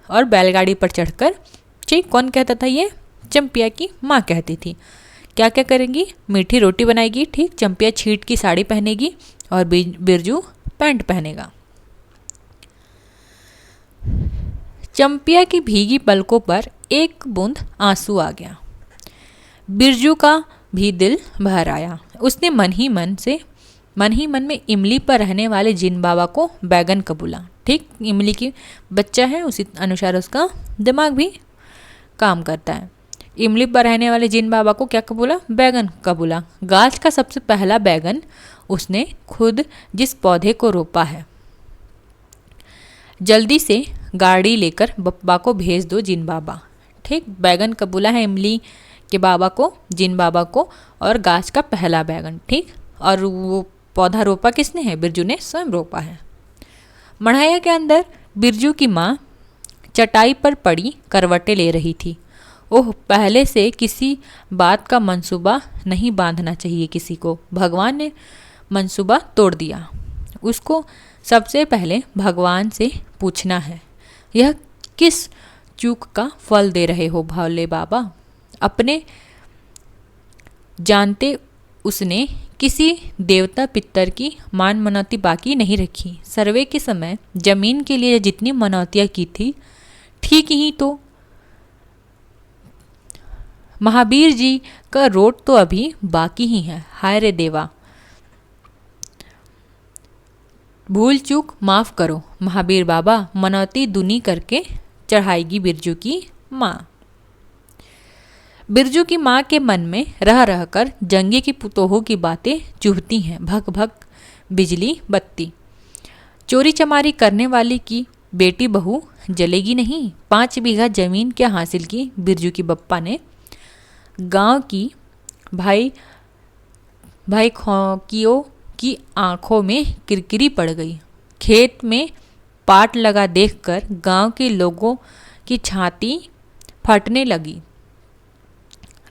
और बैलगाड़ी पर चढ़कर, ठीक कौन कहता था ये? चंपिया की माँ कहती थी। क्या क्या करेंगी? मीठी रोटी बनाएगी, ठीक, चंपिया छींट की साड़ी पहनेगी और बिरजू पैंट पहनेगा। चंपिया की भीगी पलकों पर एक बूंद आंसू आ गया। बिरजू का भी दिल भर आया। उसने मन ही मन में इमली पर रहने वाले जिन बाबा को बैगन कबूला। ठीक, इमली की बच्चा है, उसी अनुसार उसका दिमाग भी काम करता है। इमली पर रहने वाले जिन बाबा को क्या कबूला? बैगन कबूला। गाछ का सबसे पहला बैगन उसने खुद जिस पौधे को रोपा है। जल्दी से गाड़ी लेकर बप्पा को भेज दो जिन बाबा। ठीक, बैगन कबूला है इमली के बाबा को, जिन बाबा को, और गाछ का पहला बैगन। ठीक, और वो पौधा रोपा किसने है? बिरजू ने स्वयं रोपा है। मढ़ाया के अंदर बिरजू की माँ चटाई पर पड़ी करवटें ले रही थी। ओह, पहले से किसी बात का मंसूबा नहीं बांधना चाहिए किसी को। भगवान ने मंसूबा तोड़ दिया। उसको सबसे पहले भगवान से पूछना है, यह किस चूक का फल दे रहे हो भोले बाबा? अपने जानते उसने किसी देवता पितर की मान मनौती बाकी नहीं रखी। सर्वे के समय जमीन के लिए जितनी मनौतियाँ की थी, ठीक ही तो महावीर जी का रोट तो अभी बाकी ही है। हाय रे देवा, भूल चूक माफ करो महावीर बाबा, मनौती दुनी करके चढ़ाएगी बिरजू की माँ। बिरजू की माँ के मन में रह रहकर जंगे की पुतोहों की बातें चुभती हैं। भक भक बिजली बत्ती। चोरी चमारी करने वाली की बेटी बहू जलेगी नहीं। 5 बीघा जमीन क्या हासिल की बिरजू की बप्पा ने? गांव की भाई खौकियों की आंखों में किरकिरी पड़ गई। खेत में पाट लगा देखकर गांव के लोगों की छाती फटने लगी।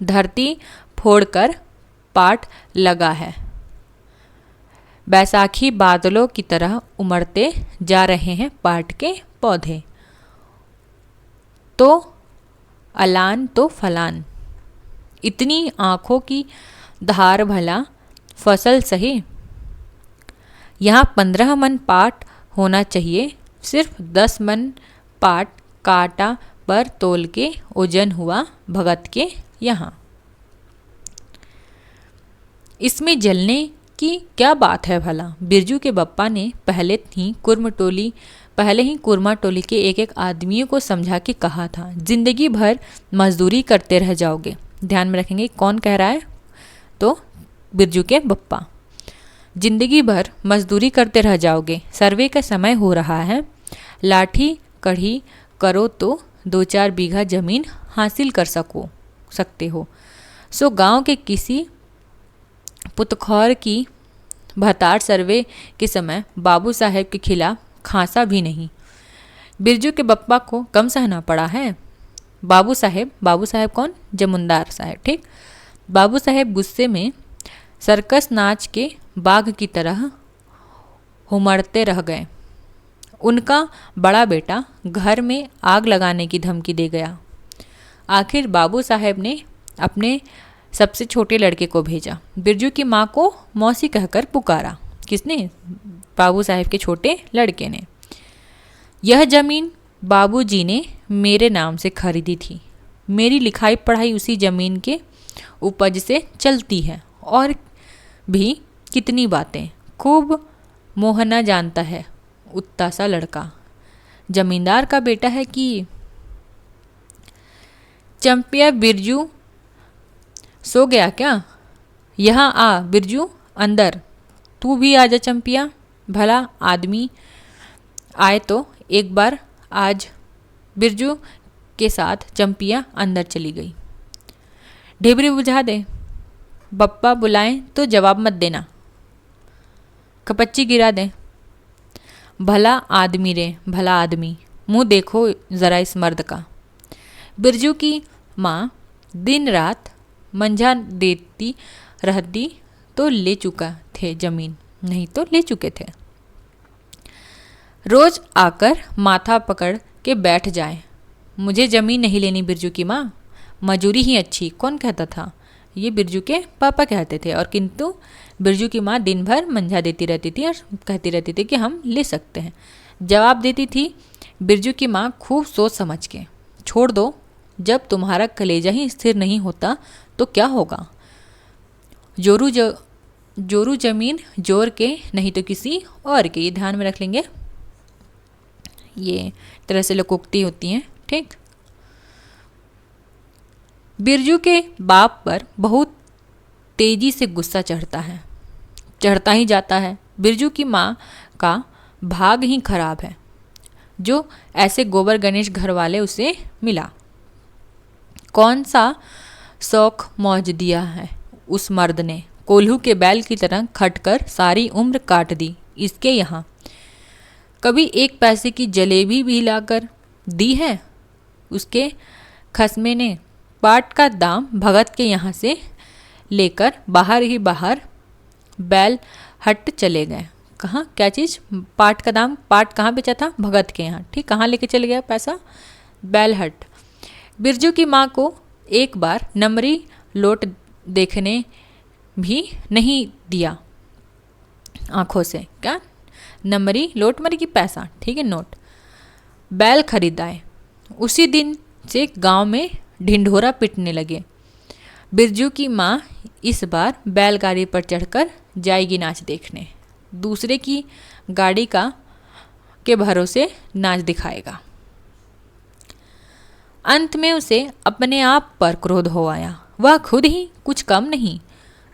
धरती फोड़कर पाट लगा है। बैसाखी बादलों की तरह उमड़ते जा रहे हैं पाट के पौधे। तो अलान तो फलान, इतनी आँखों की धार भला फसल सही। यहाँ 15 मन पाट होना चाहिए, सिर्फ 10 मन पाट काटा पर तोल के ओजन हुआ भगत के यहाँ। इसमें जलने की क्या बात है भला? बिरजू के बप्पा ने पहले ही कुरमा टोली के एक आदमियों को समझा के कहा था, जिंदगी भर मजदूरी करते रह जाओगे। ध्यान में रखेंगे कौन कह रहा है? तो बिरजू के बप्पा। जिंदगी भर मजदूरी करते रह जाओगे, सर्वे का समय हो रहा है, लाठी कढ़ी करो तो 2-4 बीघा जमीन हासिल कर सकते हो। सो गांव के किसी पुतखौर की भतार सर्वे के समय बाबू साहेब के खिलाफ खांसा भी नहीं। बिरजू के बप्पा को कम सहना पड़ा है। बाबू साहेब कौन? जमुंदार साहेब। ठीक, बाबू साहेब गुस्से में सर्कस नाच के बाघ की तरह हुमड़ते रह गए। उनका बड़ा बेटा घर में आग लगाने की धमकी दे गया। आखिर बाबू साहेब ने अपने सबसे छोटे लड़के को भेजा। बिरजू की माँ को मौसी कहकर पुकारा। किसने? बाबू साहेब के छोटे लड़के ने। यह जमीन बाबूजी ने मेरे नाम से खरीदी थी। मेरी लिखाई पढ़ाई उसी जमीन के उपज से चलती है। और भी कितनी बातें। खूब मोहना जानता है, उत्ता सा लड़का। जमींदार का बेटा है कि? चंपिया, बिरजू सो गया क्या? यहाँ आ बिरजू, अंदर। तू भी आजा चंपिया। भला आदमी आए तो एक बार आज। बिरजू के साथ चंपिया अंदर चली गई। ढेबरी बुझा दे, बप्पा बुलाएं तो जवाब मत देना। कपच्ची गिरा दें। भला आदमी रे भला आदमी, मुंह देखो ज़रा इस मर्द का। बिरजू की माँ दिन रात मंझा देती रहती तो ले चुका थे ज़मीन, नहीं तो ले चुके थे। रोज आकर माथा पकड़ के बैठ जाए, मुझे ज़मीन नहीं लेनी बिरजू की माँ, मजूरी ही अच्छी। कौन कहता था? ये बिरजू के पापा कहते थे। और किंतु बिरजू की माँ दिन भर मंझा देती रहती थी और कहती रहती थी कि हम ले सकते हैं। जवाब देती थी बिरजू की माँ खूब सोच समझ के, छोड़ दो, जब तुम्हारा कलेजा ही स्थिर नहीं होता तो क्या होगा। जोरू जमीन जोर के, नहीं तो किसी और के। ये ध्यान में रख लेंगे, ये तरह से लोकोक्ति होती हैं। ठीक। बिरजू के बाप पर बहुत तेजी से गुस्सा चढ़ता ही जाता है। बिरजू की माँ का भाग ही खराब है, जो ऐसे गोबर गणेश घर वाले उसे मिला। कौन सा शौक मौज दिया है उस मर्द ने, कोल्हू के बैल की तरह खटकर सारी उम्र काट दी इसके यहाँ। कभी 1 पैसे की जलेबी भी लाकर दी है उसके खसमे ने। पाट का दाम भगत के यहाँ से लेकर बाहर ही बाहर बैल हट चले गए। कहाँ? क्या चीज़? पाट का दाम, पाट कहाँ बेचा था? भगत के यहाँ। ठीक, कहाँ लेके चले गया पैसा? बैल हट। बिरजू की माँ को एक बार नमरी लोट देखने भी नहीं दिया आँखों से। क्या? नमरी लोट मरी की पैसा, ठीक है, नोट। बैल खरीदाए। उसी दिन से गांव में ढिंढोरा पिटने लगे। बिरजू की माँ इस बार बैलगाड़ी पर चढ़कर जाएगी नाच देखने, दूसरे की गाड़ी के भरोसे नाच दिखाएगा। अंत में उसे अपने आप पर क्रोध हो आया। वह खुद ही कुछ कम नहीं,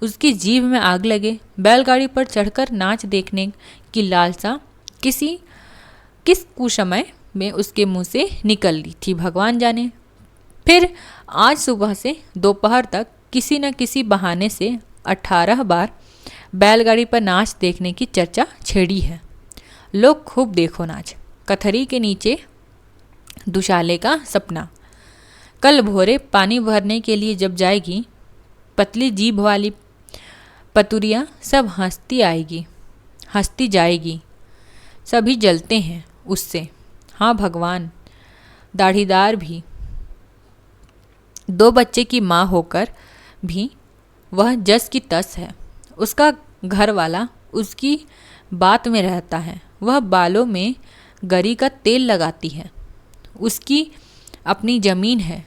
उसकी जीभ में आग लगे। बैलगाड़ी पर चढ़कर नाच देखने की लालसा किस कुसमय में उसके मुंह से निकल ली थी भगवान जाने। फिर आज सुबह से दोपहर तक किसी न किसी बहाने से 18 बार बैलगाड़ी पर नाच देखने की चर्चा छेड़ी है। लोग खूब देखो नाच। कथरी के नीचे दुशाले का सपना। कल भोरे पानी भरने के लिए जब जाएगी, पतली जीभ वाली पतुरिया सब हंसती जाएगी। सभी जलते हैं उससे। हाँ भगवान, दाढ़ीदार भी। 2 बच्चे की माँ होकर भी वह जस की तस है। उसका घर वाला उसकी बात में रहता है। वह बालों में गरी का तेल लगाती है। उसकी अपनी ज़मीन है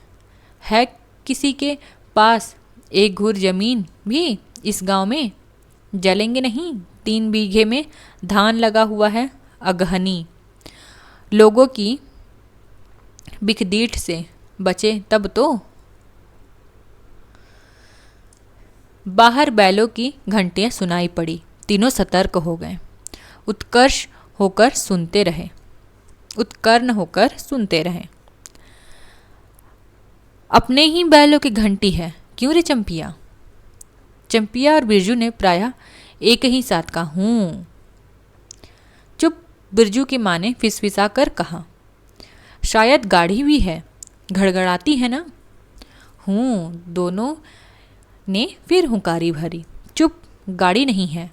किसी के पास 1 घूर ज़मीन भी इस गांव में। जलेंगे नहीं। 3 बीघे में धान लगा हुआ है। अगहनी लोगों की बिखदीठ से बचे तब तो। बाहर बैलों की घंटियां सुनाई पड़ी। तीनों सतर्क हो गए। उत्कर्ण होकर सुनते रहे। अपने ही बैलों की घंटी है, क्यों रे चंपिया? चंपिया और बिरजू ने प्रायः एक ही साथ कहा, हूँ। चुप, बिरजू की माँ ने फिसफिसा कर कहा। शायद गाढ़ी भी है, घड़घड़ाती है ना? हूँ, दोनों ने फिर हुंकारी भरी। चुप, गाड़ी नहीं है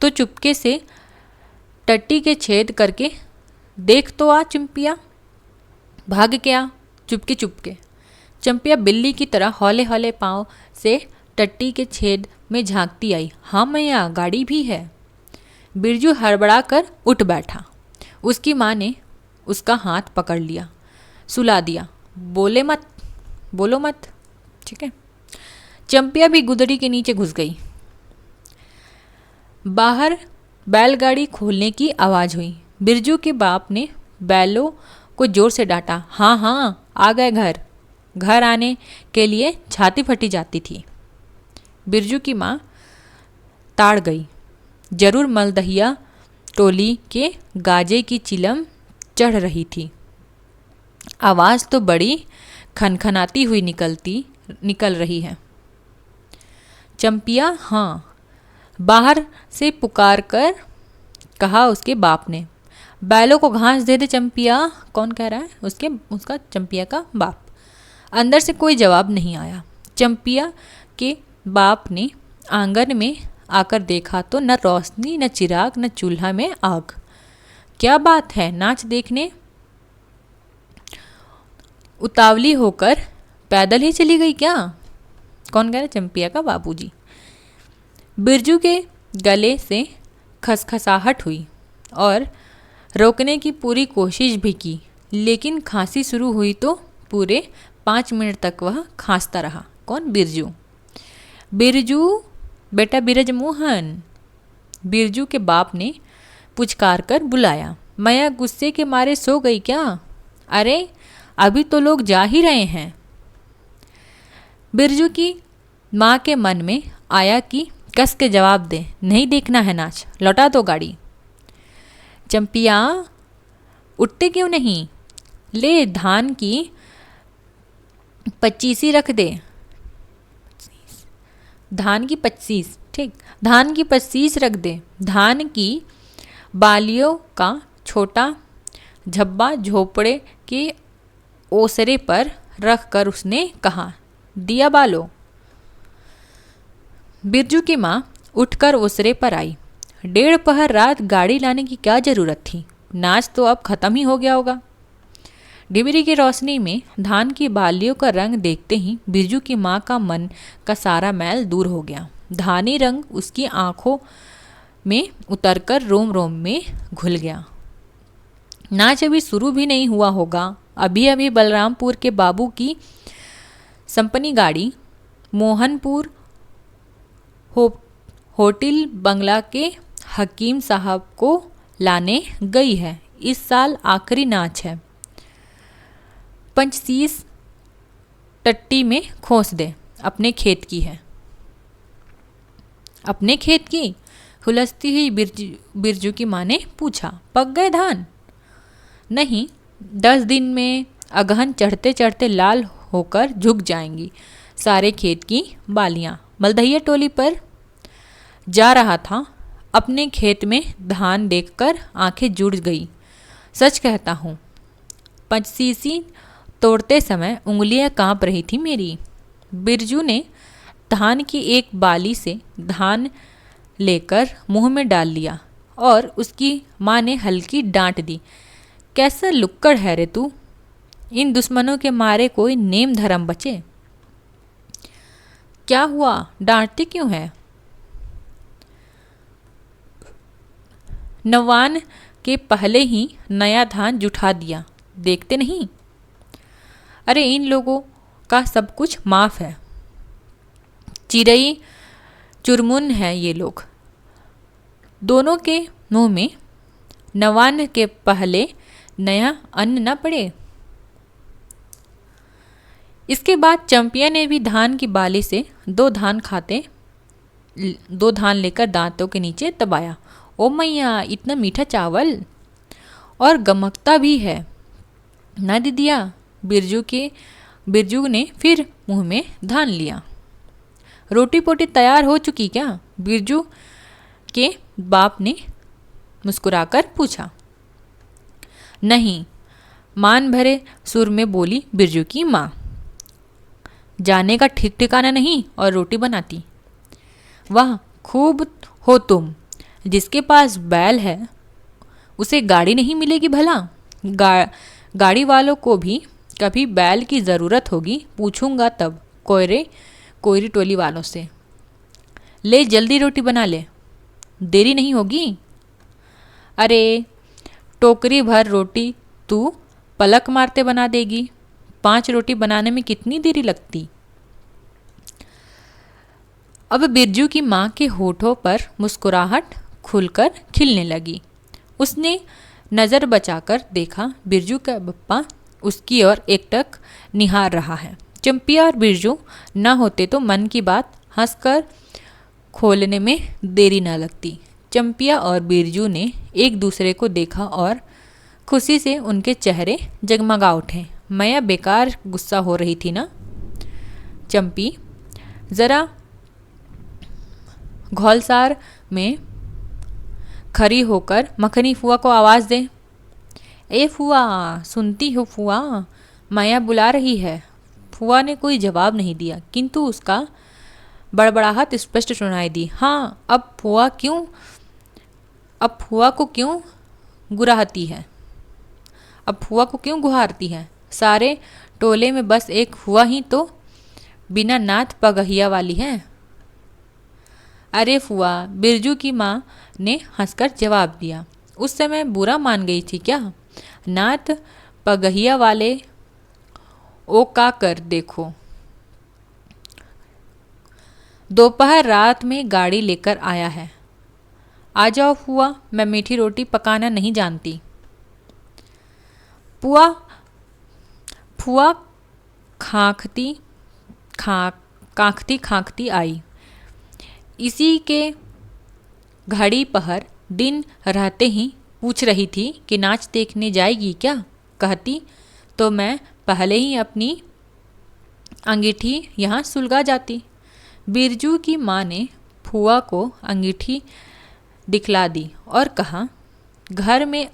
तो चुपके से टट्टी के छेद करके देख तो आ चंपिया। भाग के आ, चुपके। चंपिया बिल्ली की तरह हौले हौले पाँव से टट्टी के छेद में झांकती आई। हाँ मैया, गाड़ी भी है। बिरजू हड़बड़ा कर उठ बैठा। उसकी माँ ने उसका हाथ पकड़ लिया, सुला दिया। बोलो मत, ठीक है। चंपिया भी गुदड़ी के नीचे घुस गई। बाहर बैलगाड़ी खोलने की आवाज़ हुई। बिरजू के बाप ने बैलों को जोर से डांटा। हाँ, आ गए घर आने के लिए छाती फटी जाती थी। बिरजू की माँ ताड़ गई। जरूर मलदहिया टोली के गाजे की चिलम चढ़ रही थी। आवाज़ तो बड़ी खनखनाती हुई निकल रही है। चंपिया, हाँ, बाहर से पुकार कर कहा उसके बाप ने, बैलों को घास दे दे चंपिया। कौन कह रहा है? उसका चंपिया का बाप। अंदर से कोई जवाब नहीं आया। चंपिया के बाप ने आंगन में आकर देखा तो न रोशनी, न चिराग, न चूल्हा में आग। क्या बात है, नाच देखने उतावली होकर पैदल ही चली गई क्या? कौन कह रहा है? चंपिया का बाबूजी। बिरजू के गले से खसखसाहट हुई और रोकने की पूरी कोशिश भी की, लेकिन खांसी शुरू हुई तो पूरे 5 मिनट तक वह खांसता रहा। कौन? बिरजू। बिरजू बेटा बिरजमोहन, बिरजू के बाप ने पुचकार कर बुलाया। मैया गुस्से के मारे सो गई क्या? अरे अभी तो लोग जा ही रहे हैं। बिरजू की माँ के मन में आया कि कस के जवाब दे, नहीं देखना है नाच, लौटा दो गाड़ी। चंपिया उठते क्यों नहीं? ले धान की 25 रख दे। धान की 25, ठीक, धान की 25 रख दे। धान की बालियों का छोटा झब्बा झोपड़े के ओसरे पर रख कर उसने कहा, दिया बालो। बिरजू की माँ उठकर ओसरे पर आई। 1:30 पहर रात गाड़ी लाने की क्या जरूरत थी? नाच तो अब खत्म ही हो गया होगा। डिबरी की रोशनी में धान की बालियों का रंग देखते ही बिरजू की माँ का मन का सारा मैल दूर हो गया। धानी रंग उसकी आंखों में उतरकर रोम रोम में घुल गया। नाच अभी शुरू भी नहीं हुआ होगा। अभी अभी बलरामपुर के बाबू की संपनी गाड़ी मोहनपुर होटल बंगला के हकीम साहब को लाने गई है। इस साल आखिरी नाच है। पंचसीस टट्टी में खोस दे, अपने खेत की है। अपने खेत की? हुलसती हुई बिरजू की माँ ने पूछा। पक गए धान? नहीं, 10 दिन में अगहन चढ़ते चढ़ते लाल होकर झुक जाएंगी सारे खेत की बालियाँ। मलदहिया टोली पर जा रहा था, अपने खेत में धान देखकर आंखें जुड़ गई। सच कहता हूँ, पंचसीसी तोड़ते समय उंगलियां कांप रही थी मेरी। बिरजू ने धान की एक बाली से धान लेकर मुंह में डाल लिया और उसकी माँ ने हल्की डांट दी। कैसा लुक्कड़ है रे तू, इन दुश्मनों के मारे कोई नेम धर्म बचे। क्या हुआ, डांटती क्यों है? नवान के पहले ही नया धान जुठा दिया, देखते नहीं? अरे इन लोगों का सब कुछ माफ़ है, चिरई चुरमुन है ये लोग। दोनों के मुंह में नवान के पहले नया अन्न न पड़े। इसके बाद चंपिया ने भी धान की बाली से 2 धान लेकर दांतों के नीचे दबाया। ओ मैया, इतना मीठा चावल और गमकता भी है ना दीदिया। बिरजू ने फिर मुंह में धान लिया। रोटी पोटी तैयार हो चुकी क्या? बिरजू के बाप ने मुस्कुराकर पूछा। नहीं, मान भरे सुर में बोली बिरजू की माँ। जाने का ठीक ठिकाना नहीं और रोटी बनाती। वाह, खूब हो तुम। जिसके पास बैल है उसे गाड़ी नहीं मिलेगी भला? गाड़ी वालों को भी कभी बैल की ज़रूरत होगी, पूछूंगा तब कोयरी टोली वालों से। ले जल्दी रोटी बना ले, देरी नहीं होगी। अरे टोकरी भर रोटी तू पलक मारते बना देगी, 5 रोटी बनाने में कितनी देरी लगती। अब बिरजू की माँ के होठों पर मुस्कुराहट खुलकर खिलने लगी। उसने नज़र बचाकर देखा, बिरजू का बप्पा उसकी ओर एकटक निहार रहा है। चंपिया और बिरजू न होते तो मन की बात हंसकर खोलने में देरी न लगती। चंपिया और बिरजू ने एक दूसरे को देखा और खुशी से उनके चेहरे जगमगा उठे। मैया बेकार गुस्सा हो रही थी ना। चंपी, ज़रा घौलसार में खड़ी होकर मखनी फुआ को आवाज़ दे, ए फुआ, सुनती हो फुआ, माया बुला रही है। फुआ ने कोई जवाब नहीं दिया, किंतु उसका बड़बड़ाहट स्पष्ट सुनाई दी। हाँ, अब फुआ को क्यों गुराहती है? अब फुआ को क्यों गुहारती है? सारे टोले में बस एक फुआ ही तो बिना नाथ पगहिया वाली है। अरे फुआ, बिरजू की माँ ने हंसकर जवाब दिया। उस समय बुरा मान गई थी क्या? नाथ पगहिया वाले ओ का कर देखो। दोपहर रात में गाड़ी लेकर आया है। आ जाओ फुआ, मैं मीठी रोटी पकाना नहीं जानती। फुआ फुआ खांखती खांखती आई। इसी के घड़ी पहर दिन रहते ही पूछ रही थी कि नाच देखने जाएगी क्या। कहती तो मैं पहले ही अपनी अंगीठी यहाँ सुलगा जाती। बिरजू की माँ ने फुआ को अंगीठी दिखला दी और कहा, घर में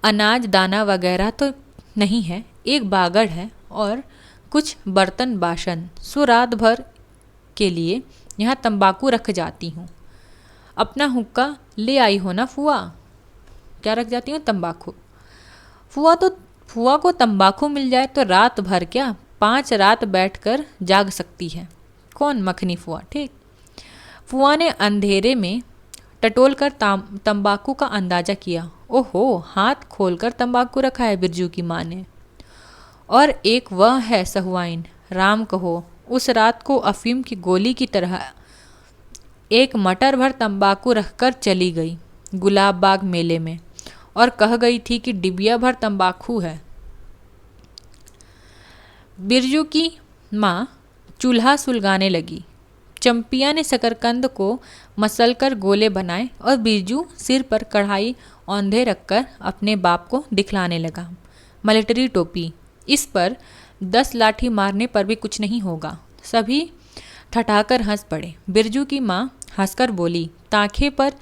अनाज दाना वगैरह तो नहीं है, एक बागड़ है और कुछ बर्तन बासन, सो रात भर के लिए यहाँ तंबाकू रख जाती हूँ। अपना हुक्का ले आई हो ना फुआ? क्या रख जाती हूँ? तंबाकू। फुआ को तंबाकू मिल जाए तो रात भर क्या 5 रात बैठकर जाग सकती है। कौन? मखनी फुआ। ठीक। फुआ ने अंधेरे में टटोल कर तंबाकू का अंदाजा किया। ओहो, हाथ खोलकर तंबाकू रखा है बिरजू की माँ ने। और एक वह है सहुआइन, राम कहो, उस रात को अफीम की गोली की तरह एक मटर भर तंबाकू रखकर चली गई गुलाब बाग मेले में और कह गई थी कि डिबिया भर तंबाकू है। बिरजू की माँ चूल्हा सुलगाने लगी। चंपिया ने शकरकंद को मसलकर गोले बनाए और बिरजू सिर पर कढ़ाई औंधे रखकर अपने बाप को दिखलाने लगा। मिलिट्री टोपी, इस पर 10 लाठी मारने पर भी कुछ नहीं होगा। सभी ठठाकर हंस पड़े। बिरजू की माँ हंसकर बोली, ताखे पर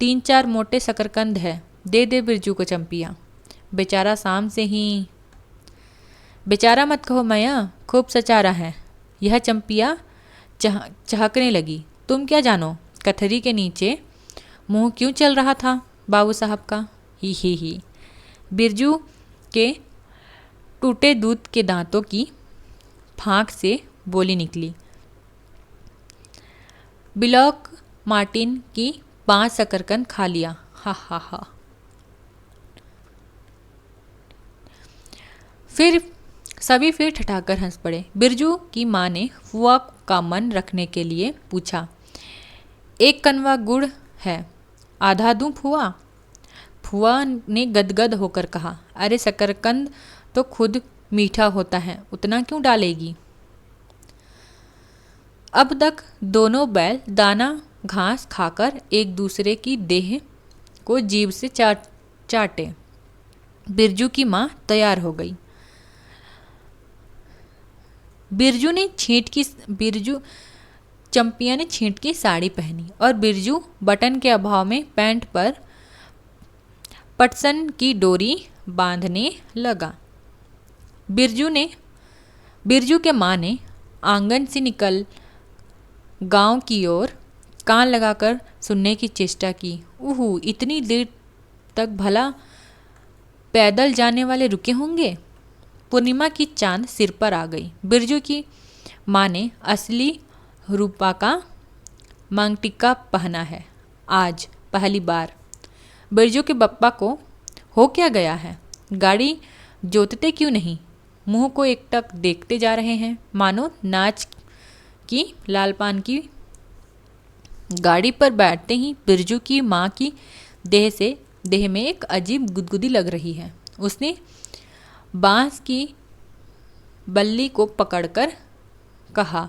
3-4 मोटे शकरकंद है, दे दे बिरजू को चंपिया। बेचारा शाम से ही। बेचारा मत कहो मैया, खूब सचारा है। यह चंपिया चहकने लगी। तुम क्या जानो कथरी के नीचे मुंह क्यों चल रहा था बाबू साहब का? ही। बिरजू के टूटे दूध के दांतों की फांक से बोली निकली। बिलॉक मार्टिन की 5 शकरकंद खा लिया। हा। सभी फिर ठठाकर हंस पड़े। बिरजू की माँ ने फुआ का मन रखने के लिए पूछा, 1 कनवा गुड़ है, आधा दूं फुआ? फुआ ने गदगद होकर कहा, अरे शकरकंद तो खुद मीठा होता है, उतना क्यों डालेगी? अब तक दोनों बैल दाना घास खाकर एक दूसरे की देह को जीभ से चाटे। बिरजू की माँ तैयार हो गई। चंपिया ने छींट की साड़ी पहनी और बिरजू बटन के अभाव में पैंट पर पटसन की डोरी बांधने लगा। बिरजू के माँ ने आंगन से निकल गांव की ओर कान लगाकर सुनने की चेष्टा की। उहू, इतनी देर तक भला पैदल जाने वाले रुके होंगे? पूर्णिमा की चांद सिर पर आ गई। बिरजू की माँ ने असली रूपा का मांगटिका पहना है आज पहली बार। बिरजू के बप्पा को हो क्या गया है? गाड़ी जोतते क्यों नहीं? मुंह को एकटक देखते जा रहे हैं, मानो नाच की लालपान की। गाड़ी पर बैठते ही बिरजू की माँ की देह में एक अजीब गुदगुदी लग रही है। उसने बांस की बल्ली को पकड़कर कहा,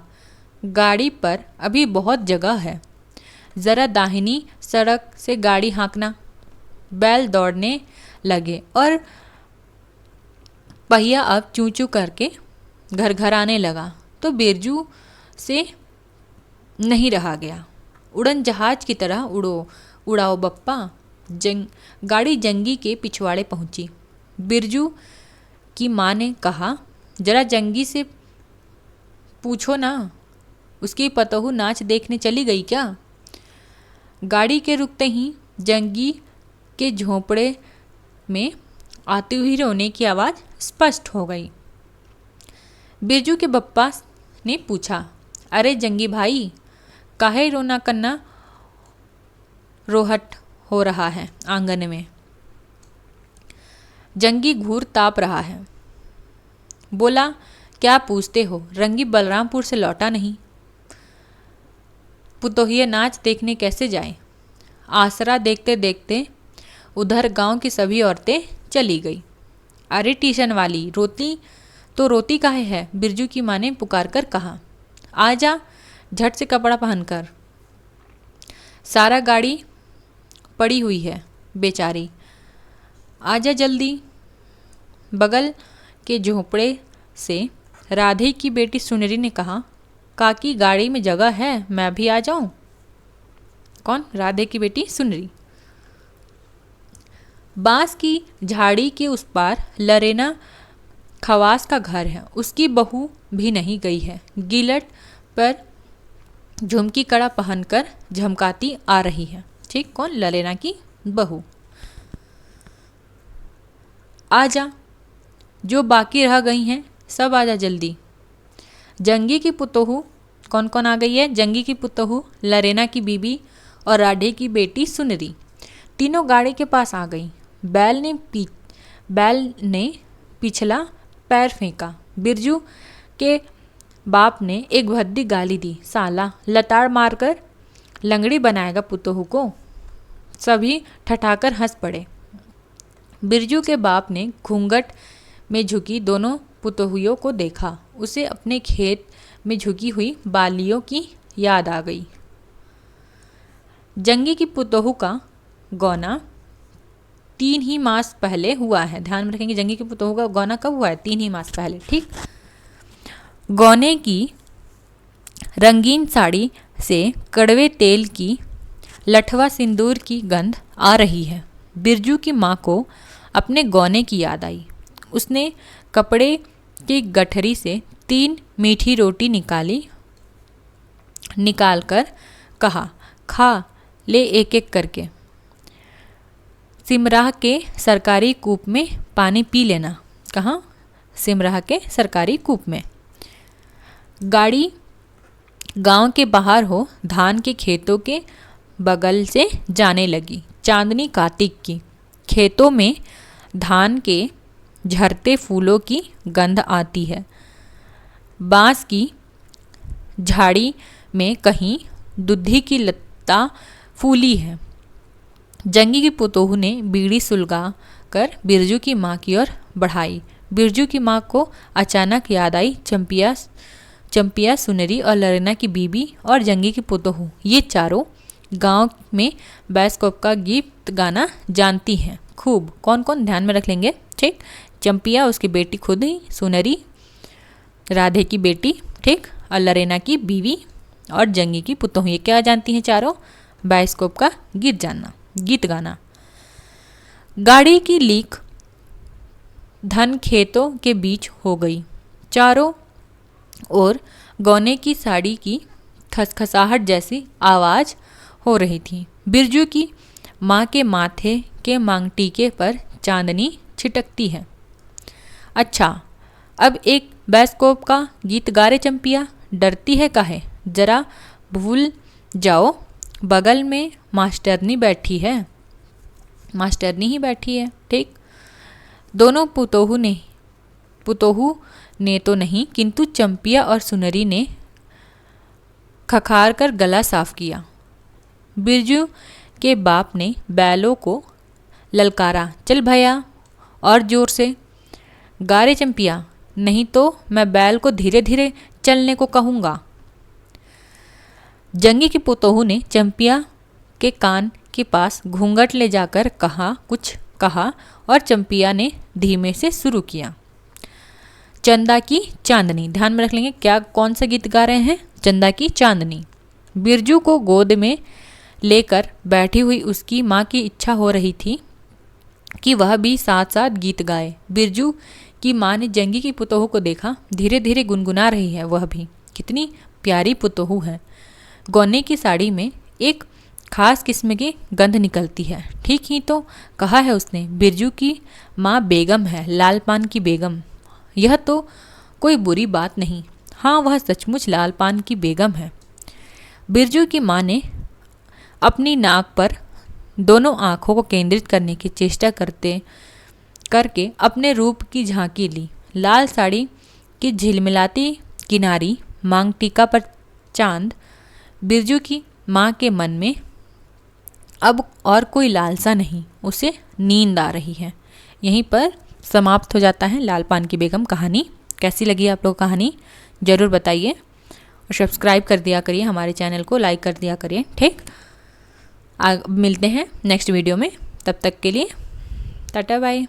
गाड़ी पर अभी बहुत जगह है, ज़रा दाहिनी सड़क से गाड़ी हाँकना। बैल दौड़ने लगे और पहिया अब चूं चूं करके घर आने लगा तो बिरजू से नहीं रहा गया। उड़न जहाज की तरह उड़ाओ बप्पा। गाड़ी जंगी के पिछवाड़े पहुंची। बिरजू की माँ ने कहा, जरा जंगी से पूछो ना, उसकी पतोहू नाच देखने चली गई क्या? गाड़ी के रुकते ही जंगी के झोंपड़े में आती हुई रोने की आवाज़ स्पष्ट हो गई। बिरजू के बप्पा ने पूछा, अरे जंगी भाई, काहे रोना कन्ना रोहट हो रहा है आंगन में? जंगी घूर ताप रहा है। बोला, क्या पूछते हो, रंगी बलरामपुर से लौटा नहीं, पुतोहिया नाच देखने कैसे जाए? आसरा देखते देखते उधर गांव की सभी औरतें चली गई। अरे टीशन वाली, रोती काहे है? बिरजू की माँ ने पुकार कर कहा। आजा, झट से कपड़ा पहनकर। सारा गाड़ी पड़ी हुई है बेचारी, आजा जल्दी। बगल के झोंपड़े से राधे की बेटी सुनरी ने कहा, काकी गाड़ी में जगह है, मैं भी आ जाऊं? कौन? राधे की बेटी सुनरी। बांस की झाड़ी के उस पार लरेना खवास का घर है, उसकी बहू भी नहीं गई है। गिलट पर झुमकी कड़ा पहनकर झमकाती आ रही है। ठीक, कौन? लरेना की बहू। आजा, जो बाकी रह गई हैं सब आजा जल्दी। जंगी की पुतोहू, कौन कौन आ गई है? जंगी की पुतोहू, लरेना की बीबी और राधे की बेटी सुनरी, तीनों गाड़ी के पास आ गई। बैल ने पिछला पैर फेंका। बिरजू के बाप ने एक भद्दी गाली दी, साला लताड़ मारकर लंगड़ी बनाएगा पुतोहू को। सभी ठठाकर हंस पड़े। बिरजू के बाप ने घूंघट में झुकी दोनों पुतोहियों को देखा। उसे अपने खेत में झुकी हुई बालियों की याद आ गई। जंगी की पुतोहू का गौना 3 ही मास पहले हुआ है। ध्यान में रखेंगे, जंगी की पुतोहू का गौना कब हुआ है? 3 ही मास पहले। ठीक, गौने की रंगीन साड़ी से कड़वे तेल की, लठवा सिंदूर की गंध आ रही है। बिरजू की माँ को अपने गौने की याद आई। उसने कपड़े की गठरी से 3 मीठी रोटी निकालकर कहा, खा ले एक एक करके। सिमराह के सरकारी कूप में पानी पी लेना। कहाँ? सिमराह के सरकारी कूप में। गाड़ी गांव के बाहर हो धान के खेतों के बगल से जाने लगी। चांदनी कार्तिक की, खेतों में धान के झरते फूलों की गंध आती है। बांस की झाड़ी में कहीं दुधी की लता फूली है। जंगी की पुतोहू ने बीड़ी सुलगा कर बिरजू की माँ की ओर बढ़ाई। बिरजू की माँ को अचानक याद आई चंपिया, सुनरी और लरेना की बीबी और जंगी की पुतोहू, ये चारों गांव में बाइस्कोप का गीत गाना जानती हैं खूब। कौन कौन? ध्यान में रख लेंगे। ठीक, चंपिया उसकी बेटी खुद ही, सुनरी राधे की बेटी, ठीक, और लरेना की बीवी और जंगी की पुतोहू, ये क्या जानती हैं चारों? बाइस्कोप का गीत गाना। गाड़ी की लीक धन खेतों के बीच हो गई। चारों ओर गौने की साड़ी की खसखसाहट जैसी आवाज़ हो रही थी। बिरजू की माँ के माथे के मांगटीके पर चांदनी छिटकती है। अच्छा, अब एक बाइस्कोप का गीत गा रे चंपिया, डरती है काहे? जरा भूल जाओ, बगल में मास्टरनी ही बैठी है। ठीक, दोनों पुतोहू ने तो नहीं, किंतु चंपिया और सुनरी ने खखार कर गला साफ किया। बिरजू के बाप ने बैलों को ललकारा, चल भैया और जोर से गा रे चंपिया, नहीं तो मैं बैल को धीरे धीरे चलने को कहूँगा। जंगी की पुतोहू ने चंपिया के कान के पास घूंघट ले जाकर कुछ कहा और चंपिया ने धीमे से शुरू किया। चंदा की चांदनी, ध्यान में रख लेंगे, क्या कौन सा गीत गा रहे हैं? चंदा की चांदनी। बिरजू को गोद में लेकर बैठी हुई उसकी माँ की इच्छा हो रही थी कि वह भी साथ साथ गीत गाए। बिरजू की माँ ने जंगी की पुतोहू को देखा, धीरे धीरे गुनगुना रही है वह भी। कितनी प्यारी पुतोहू है। गौने की साड़ी में एक खास किस्म की गंध निकलती है। ठीक ही तो कहा है उसने, बिरजू की माँ बेगम है, लाल पान की बेगम। यह तो कोई बुरी बात नहीं। हाँ, वह सचमुच लाल पान की बेगम है। बिरजू की माँ ने अपनी नाक पर दोनों आँखों को केंद्रित करने की चेष्टा करके अपने रूप की झांकी ली। लाल साड़ी की झिलमिलाती किनारी, मांग टीका पर चांद। बिरजू की माँ के मन में अब और कोई लालसा नहीं, उसे नींद आ रही है। यहीं पर समाप्त हो जाता है लाल पान की बेगम कहानी। कैसी लगी आप लोग कहानी ज़रूर बताइए और सब्सक्राइब कर दिया करिए, हमारे चैनल को लाइक कर दिया करिए। ठीक, मिलते हैं नेक्स्ट वीडियो में। तब तक के लिए टाटा बाय।